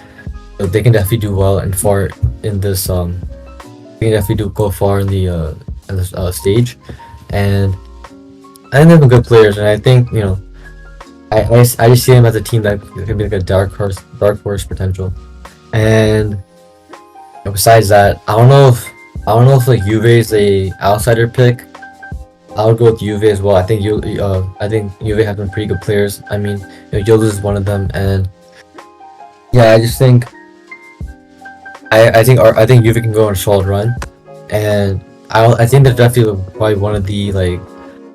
they can definitely do well and far in this. They can definitely go far in the stage, and I think they're good players, and I think I just see them as a team that could be like a dark horse potential. And besides that, I don't know if like Juve is a outsider pick. I would go with Juve as well. I think Juve have some pretty good players. I mean, Yildiz is one of them, and yeah, I just think I think Juve can go on a solid run, and I think they're definitely probably one of the like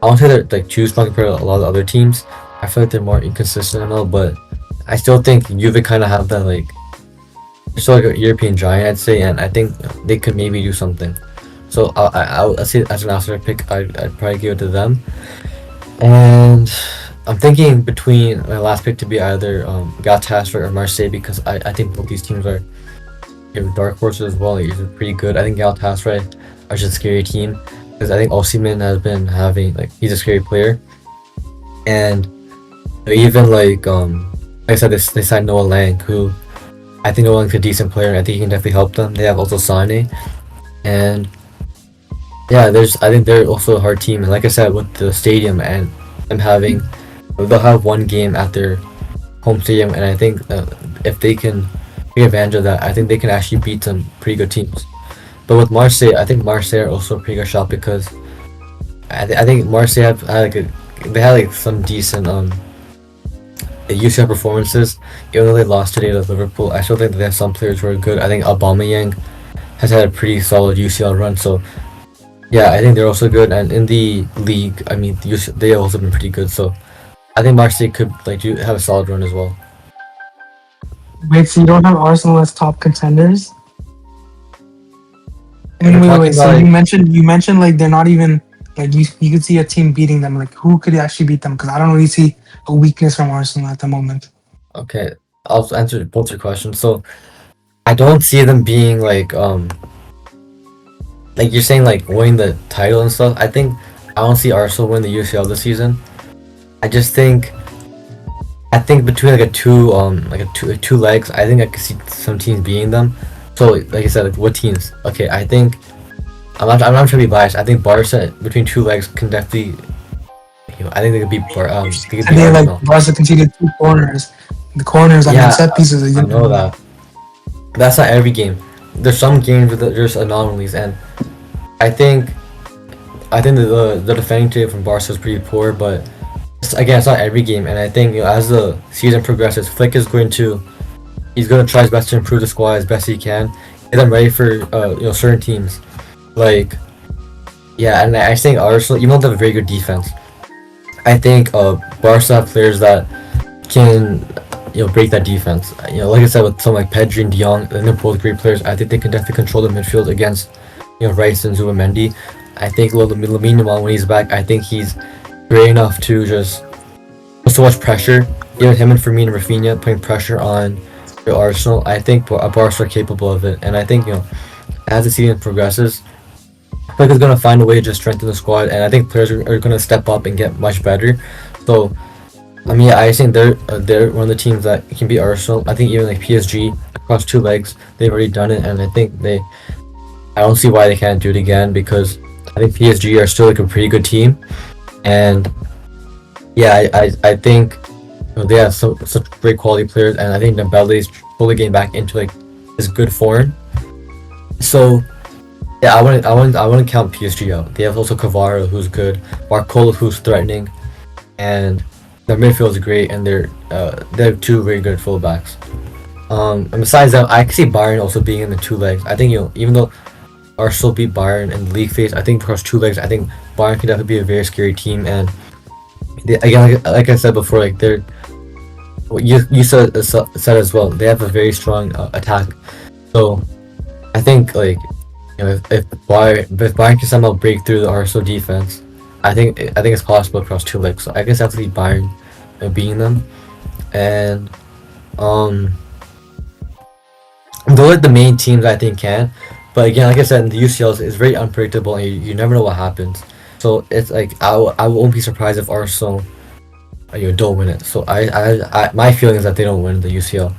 I won't say they're like too strong compared to a lot of the other teams. I feel like they're more inconsistent and all, but I still think Juve kind of have that like they're still like a European giant, I'd say, and I think they could maybe do something. So I'll say as an outsider pick, I'd probably give it to them. And I'm thinking between my last pick to be either Galatasaray or Marseille, because I think both these teams are dark horses as well. Like, they're pretty good. I think Galatasaray are just a scary team because I think Osimhen has been having he's a scary player, and even like I said, they signed Noah Lang, who I think Noah Lang's a decent player, and I think he can definitely help them. They have also Sane, and yeah, I think they're also a hard team. And like I said, with the stadium and them they'll have one game at their home stadium, and I think if they can take advantage of that, I think they can actually beat some pretty good teams. But with Marseille, I think Marseille are also a pretty good shot because I think Marseille had some decent UCL performances, even though they lost today to Liverpool. I still think that they have some players who are good. I think Aubameyang has had a pretty solid UCL run, so yeah, I think they're also good. And in the league, I mean, they have also been pretty good, so I think Marseille could have a solid run as well. Wait, so you don't have Arsenal as top contenders? And wait. So you mentioned like they're not even like you could see a team beating them. Like who could actually beat them? Because I don't really see a weakness from Arsenal at the moment. Okay, I'll answer both your questions. So I don't see them being like you're saying like winning the title and stuff. I don't see Arsenal win the UCL this season. I think between like two legs, I think I could see some teams beating them. So like I said, what teams? Okay, I think I'm not trying to be biased. I think Barca between two legs can definitely. I think they could beat Arsenal. Barca conceded 2 corners. The corners, set pieces. I know that. But that's not every game. There's some games where there's anomalies, and I think the defending today from Barca is pretty poor, but again, it's not every game, and I think as the season progresses, Flick is going to try his best to improve the squad as best he can, get them ready for certain teams, and I think Arsenal, even though they have a very good defense, I think Barca have players that can break that defense. Like I said, with someone like Pedri and De Jong, and they're both great players. I think they can definitely control the midfield against Rice and Zubimendi. I think Lamine Yamal, when he's back, I think he's great enough to just put so much pressure. Even him and Firmino and Raphinha putting pressure on Arsenal. I think Barca are capable of it, and I think as the season progresses, Flick is going to find a way to just strengthen the squad, and I think players are going to step up and get much better. So I mean, I think they're one of the teams that can beat Arsenal. I think even like PSG across 2 legs, they've already done it, and I think I don't see why they can't do it again, because I think PSG are still like a pretty good team, and yeah, I think they have such great quality players, and I think Dembele is fully getting back into like his good form. So yeah, I wouldn't count PSG out. They have also Kvara, who's good, Barcola, who's threatening, and their midfield is great, and they have 2 very good fullbacks. And besides that, I can see Bayern also being in the 2 legs. I think even though Arsenal beat Bayern in the league phase, I think across two legs, I think Bayern can definitely be a very scary team. And again, like I said before, like they're what you said as well. They have a very strong attack. So I think like if Bayern can somehow break through the Arsenal defense, I think it's possible across two legs. So I guess definitely Bayern beating them. And those are the main teams I think can. But again, like I said, in the UCLs, it's very unpredictable, and you never know what happens. So it's like I won't be surprised if Arsenal don't win it. So my feeling is that they don't win the UCL.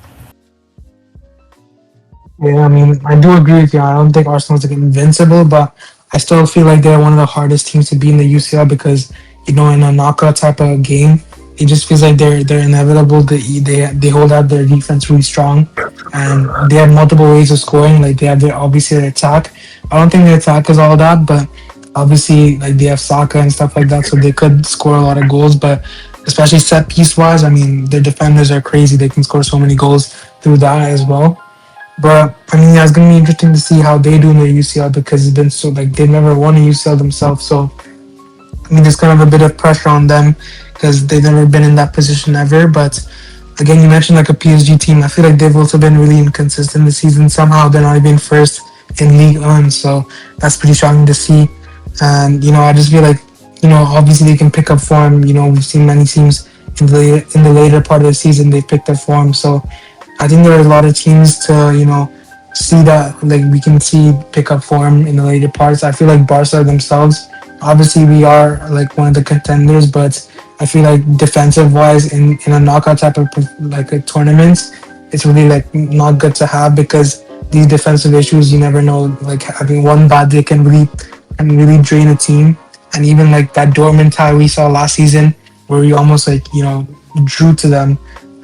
Yeah, I mean, I do agree with you. I don't think Arsenal's like invincible, but I still feel like they're one of the hardest teams to beat in the UCL because in a knockout type of game, it just feels like they're inevitable. They hold out their defense really strong, and they have multiple ways of scoring. Like they have obviously their attack. I don't think their attack is all that, but obviously like they have Saka and stuff like that, so they could score a lot of goals. But especially set piece wise, I mean, their defenders are crazy. They can score so many goals through that as well. But I mean, yeah, it's gonna be interesting to see how they do in their UCL because it's been so like they've never won a UCL themselves. So I mean, there's kind of a bit of pressure on them because they've never been in that position ever. But again, you mentioned like a PSG team. I feel like they've also been really inconsistent this season. Somehow they're not even first in League One, so that's pretty shocking to see. And I just feel like obviously they can pick up form. We've seen many teams in the later part of the season they've picked up form. So I think there are a lot of teams to see that like we can see pick up form in the later parts. I feel like Barca themselves, obviously we are like one of the contenders, but I feel like defensive wise in a knockout type of like a tournament, it's really like not good to have because these defensive issues you never know. Like having one bad day can really drain a team. And even like that dormant tie we saw last season where we almost like drew to them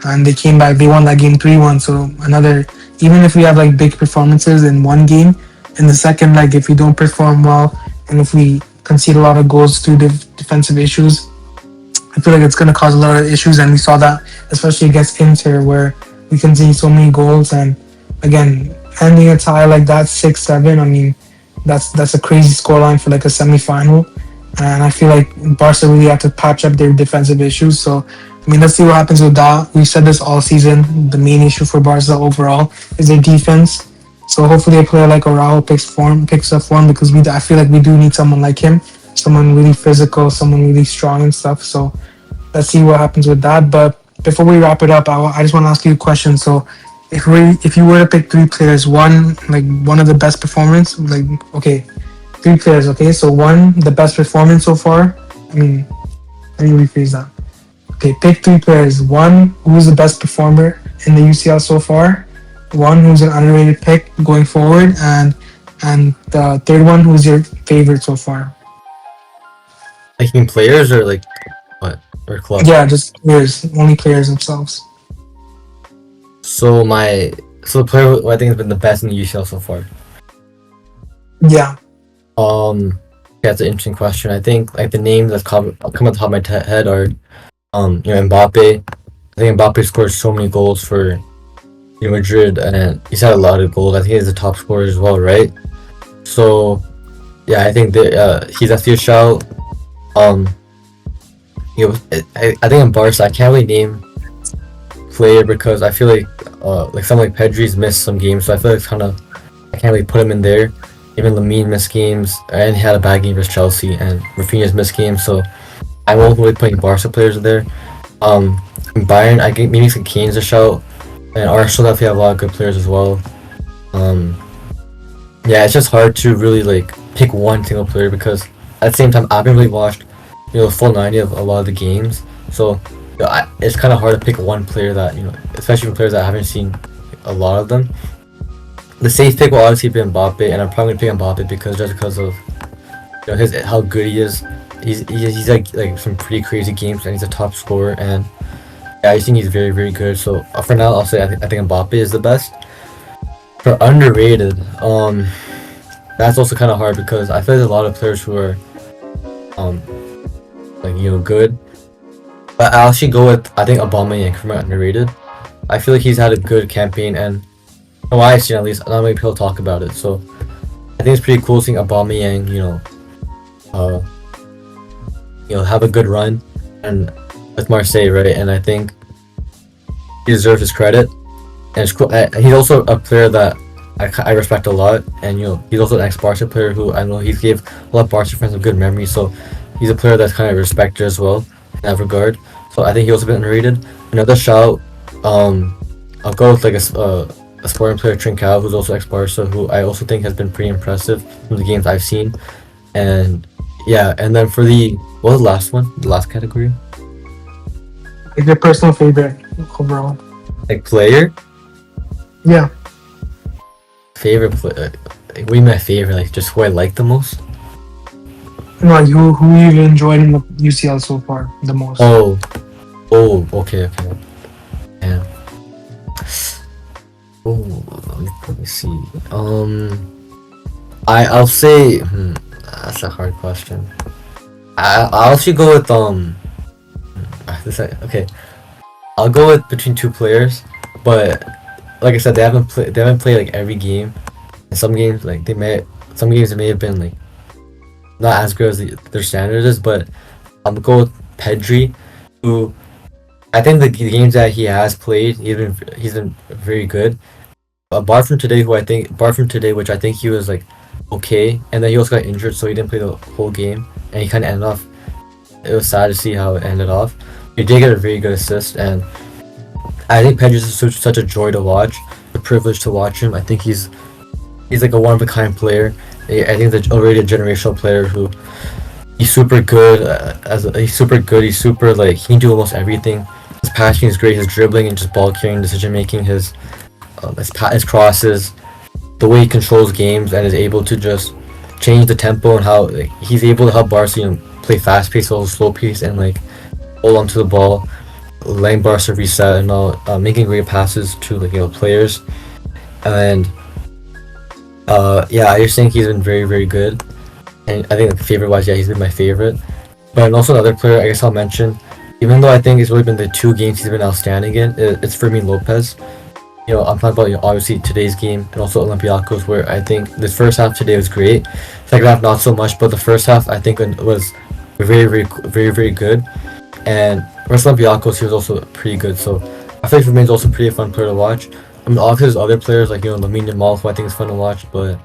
and they came back, they won that game 3-1. So another, even if we have like big performances in one game, in the second, like if we don't perform well and if we concede a lot of goals through defensive issues, I feel like it's going to cause a lot of issues. And we saw that especially against Inter where we concede so many goals. And again, ending a tie like that 6-7, I mean that's a crazy scoreline for like a semi-final. And I feel like Barca really have to patch up their defensive issues. So I mean, let's see what happens with that. We've said this all season. The main issue for Barca overall is their defense. So hopefully a player like Araujo picks up form because I feel like we do need someone like him, someone really physical, someone really strong and stuff. So let's see what happens with that. But before we wrap it up, I just want to ask you a question. So if you were to pick three players, one of the best performance, like okay, three players, okay. So one, the best performance so far. I mean, let me rephrase that. Okay, pick three players. One, who's the best performer in the UCL so far. One, who's an underrated pick going forward. And the third one, who's your favorite so far. Like players or like what? Or club? Yeah, just players. Only players themselves. So the player who I think has been the best in the UCL so far. Yeah. That's an interesting question. I think like the names that come on the top of my head are Mbappe. I think Mbappe scored so many goals for Madrid, and he's had a lot of goals. I think he's the top scorer as well, right? So yeah, I think that he's definitely a shout. I think in Barca, I can't really name player because I feel like someone like Pedri's missed some games, so I feel like I can't really put him in there. Even Lamine missed games, and he had a bad game versus Chelsea, and Raphinha's missed games, so I won't really putting Barca players in there. In Bayern, I think maybe some Kane's a shout, and Arsenal definitely have a lot of good players as well. Yeah, it's just hard to really like pick one single player because at the same time I haven't really watched the full 90 of a lot of the games, so it's kind of hard to pick one player that especially from players that I haven't seen a lot of them. The safe pick will obviously be Mbappe, and I'm probably gonna pick Mbappe because of how good he is. He's like some pretty crazy games, and he's a top scorer, and yeah, I think he's very, very good. So for now, I'll say I think Mbappe is the best. For underrated, that's also kind of hard because I feel like there's a lot of players who are good. But I'll actually go with I think Aubameyang for my underrated. I feel like he's had a good campaign, and from what I've seen at least, not many people talk about it. So I think it's pretty cool seeing Aubameyang, uh, have a good run, and with Marseille, right? And I think he deserves his credit. And it's cool. He's also a player that I respect a lot, and he's also an ex-Barca player who I know he gave a lot of Barca fans a good memory. So he's a player that's kind of respected as well in that regard. So I think he also been underrated. Another shout, I'll go with like a Sporting player, Trincao, who's also ex-Barca, who I also think has been pretty impressive from the games I've seen. And yeah, and then for what was the last one? The last category? Like your personal favorite overall. Like player? Yeah. Favorite player? What do you mean my favorite? Like just who I like the most? No, like who you've enjoyed in the UCL so far the most? Oh, okay. Yeah. Oh, let me see. I'll say that's a hard question. I'll actually go with okay. I'll go with between two players, but like I said, they haven't played like every game. And some games like it may have been like not as good as their standard is, but I'm gonna go with Pedri, who I think the games that he has played, he's been very good. Bar from today, which I think he was like okay, and then he also got injured, so he didn't play the whole game, and he kind of ended off. It was sad to see how it ended off. He did get a very good assist, and I think Pedri is such a joy to watch, a privilege to watch him. I think he's like a one of a kind player. I think he's already a generational player who he's super good. He's super like he can do almost everything. His passing is great. His dribbling and just ball carrying, decision making, his crosses, the way he controls games and is able to just change the tempo and how he's able to help Barca play fast pace or slow pace and like hold onto the ball, letting Barca reset and all, making great passes to players. And I just think he's been very, very good. And I think favorite wise, he's been my favorite. But also another player I guess I'll mention, even though I think it's really been the two games he's been outstanding in, it's Fermin Lopez. I'm talking about obviously today's game and also Olympiacos, where I think this first half today was great. Second half not so much, but the first half I think was very, very, very, very good. And versus Olympiacos, he was also pretty good. So I think Fermin's also pretty fun player to watch. I mean, obviously there's other players like Lamine Yamal, who I think is fun to watch, but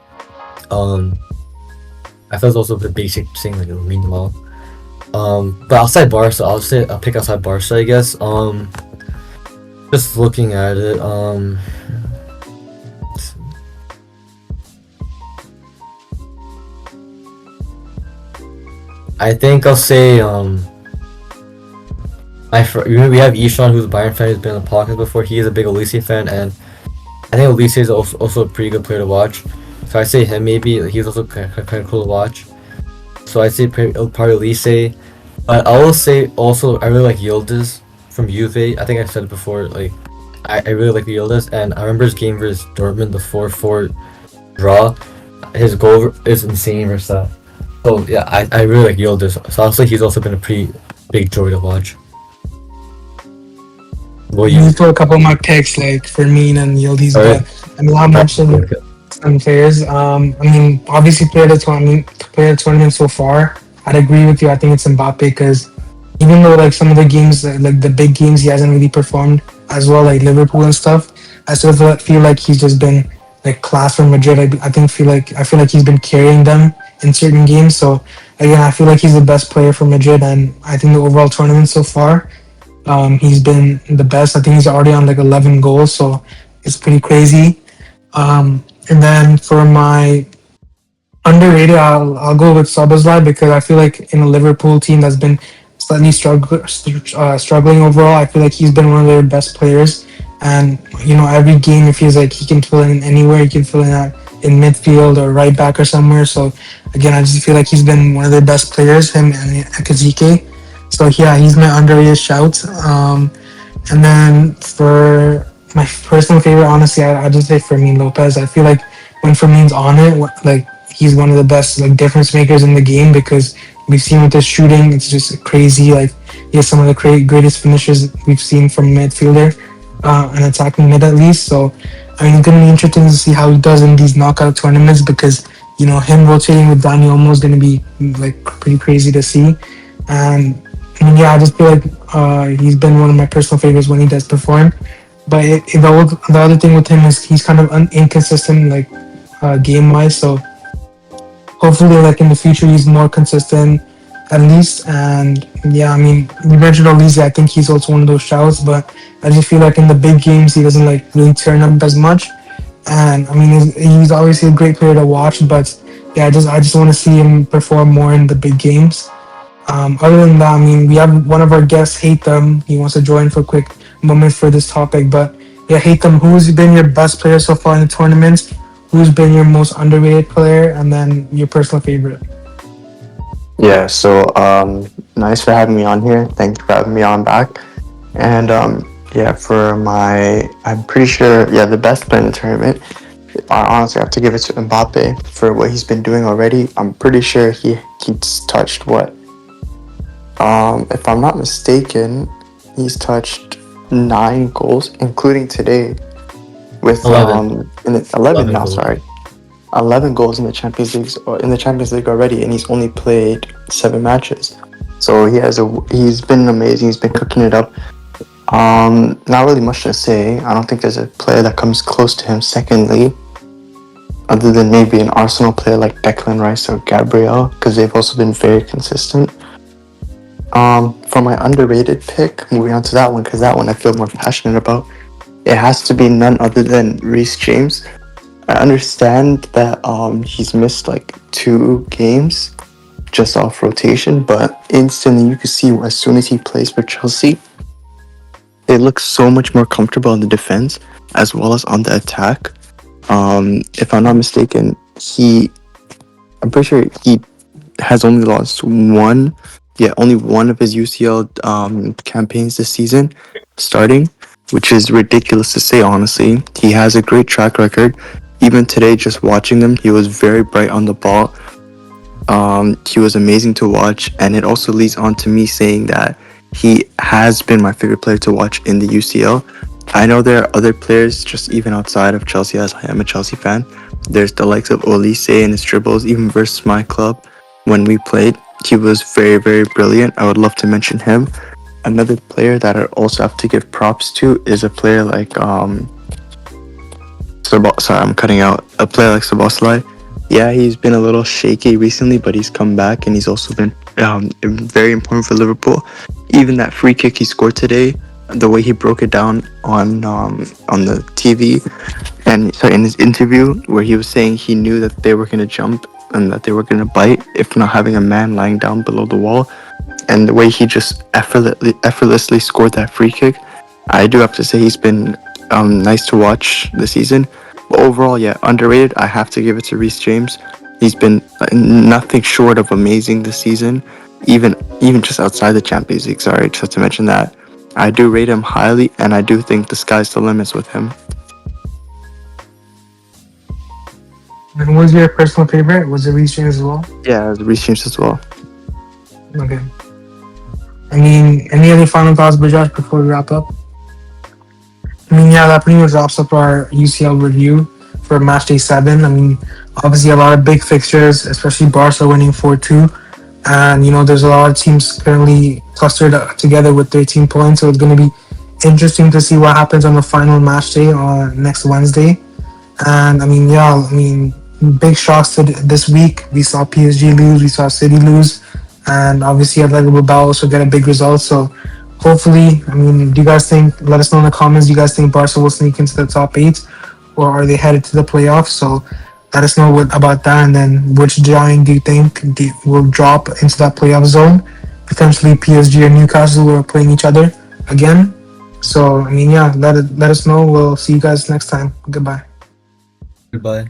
I feel it's also a bit basic saying like Lamine Yamal. But outside Barca, I'll pick outside Barca, I guess. Just looking at it, I think I'll say we have Ishan, who's a Bayern fan, who's been in the podcast before. He is a big Olise fan, and I think Olise is also a pretty good player to watch. So I say him maybe. He's also kind of cool to watch. So I say probably Olise. But I will say also I really like Yildiz from Juve. I think I've said it before. Like I really like Yildiz, and I remember his game versus Dortmund, the 4-4 draw. His goal is insane versus that. So yeah, I really like Yildiz. So honestly, he's also been a pretty big joy to watch. Well, you throw a couple of my picks like Fermin and Yildiz, but I mean I'll mention some players. I mean obviously player of the tournament so far. I'd agree with you. I think it's Mbappe because even though like some of the games, like the big games, he hasn't really performed as well, like Liverpool and stuff. I still feel like he's just been like class for Madrid. I feel like he's been carrying them in certain games. So again, I feel like he's the best player for Madrid, and I think the overall tournament so far, he's been the best. I think he's already on like 11 goals, so it's pretty crazy. And then for my underrated, I'll go with Szoboszlai because I feel like in a Liverpool team that's been slightly struggling overall, I feel like he's been one of their best players. And every game, if he's like he can fill in anywhere, he can fill in midfield or right back or somewhere. So again, I just feel like he's been one of their best players, him and Akazike. So yeah, he's my underrated shout. And then for my personal favorite, honestly, I'd just say Fermin Lopez. I feel like when Fermin's on it, like he's one of the best like difference makers in the game because we've seen with his shooting, it's just crazy. Like he has some of the greatest finishes we've seen from midfielder, and attacking mid at least. So I mean, it's gonna be interesting to see how he does in these knockout tournaments because him rotating with Dani Olmo is going to be like pretty crazy to see. And I mean, yeah, I just feel like he's been one of my personal favorites when he does perform. But the other thing with him is he's kind of inconsistent, like game wise. So hopefully, like in the future, he's more consistent at least. And yeah, I mean, you mentioned Olise. I think he's also one of those shouts, but I just feel like in the big games, he doesn't like really turn up as much. And I mean, he's obviously a great player to watch, but yeah, I just want to see him perform more in the big games. Other than that, I mean, we have one of our guests, Hate Them. He wants to join for a quick moment for this topic. But yeah, Hate Them, who's been your best player so far in the tournaments? Who's been your most underrated player? And then your personal favorite? Yeah, so nice for having me on here. Thank you for having me on back. And yeah, I'm pretty sure, yeah, the best player in the tournament, I honestly have to give it to Mbappe for what he's been doing already. I'm pretty sure he's touched what? If I'm not mistaken, he's touched 9 goals, including today, with 11. 11 now. goals. Sorry, 11 goals in the Champions League already, and he's only played 7 matches. So he's been amazing. He's been cooking it up. Not really much to say. I don't think there's a player that comes close to him. Secondly, other than maybe an Arsenal player like Declan Rice or Gabriel, because they've also been very consistent. For my underrated pick, moving on to that one, because that one I feel more passionate about, it has to be none other than Reece James. I understand that he's missed like 2 games just off rotation, but instantly you can see as soon as he plays for Chelsea, they look so much more comfortable in the defense as well as on the attack. If I'm not mistaken, I'm pretty sure he has only lost only one of his UCL campaigns this season starting, which is ridiculous to say, honestly. He has a great track record. Even today, just watching him, he was very bright on the ball. He was amazing to watch, and it also leads on to me saying that he has been my favorite player to watch in the UCL. I know there are other players just even outside of Chelsea, as I am a Chelsea fan. There's the likes of Olise and his dribbles, even versus my club when we played. He was very, very brilliant. I would love to mention him. Another player that I also have to give props to is a player like sorry, I'm cutting out. A player like Szoboszlai. Yeah, he's been a little shaky recently, but he's come back and he's also been very important for Liverpool. Even that free kick he scored today, the way he broke it down on the TV and in his interview, where he was saying he knew that they were gonna jump and that they were gonna bite if not having a man lying down below the wall, and the way he just effortlessly scored that free kick, I do have to say he's been nice to watch this season. But overall, yeah, underrated. I have to give it to Reece James. He's been nothing short of amazing this season, even just outside the Champions League. Sorry, just to mention that. I do rate him highly, and I do think the sky's the limits with him. And what was your personal favorite? Was it Reece James as well? Yeah, Reece James as well. Okay. I mean, any other final thoughts, Bajosh, before we wrap up? I mean, yeah, that pretty much wraps up our UCL review for match day 7. I mean, obviously a lot of big fixtures, especially Barca winning 4-2. And, there's a lot of teams currently clustered together with 13 points. So it's going to be interesting to see what happens on the final match day on next Wednesday. And, big shocks to this week. We saw PSG lose, we saw City lose. And obviously Atletico Bilbao also get a big result. So hopefully, do you guys think, let us know in the comments, do you guys think Barca will sneak into the top 8? Or are they headed to the playoffs? So let us know about that. And then which giant do you think will drop into that playoff zone? Potentially PSG or Newcastle who are playing each other again. So, let us know. We'll see you guys next time. Goodbye. Goodbye.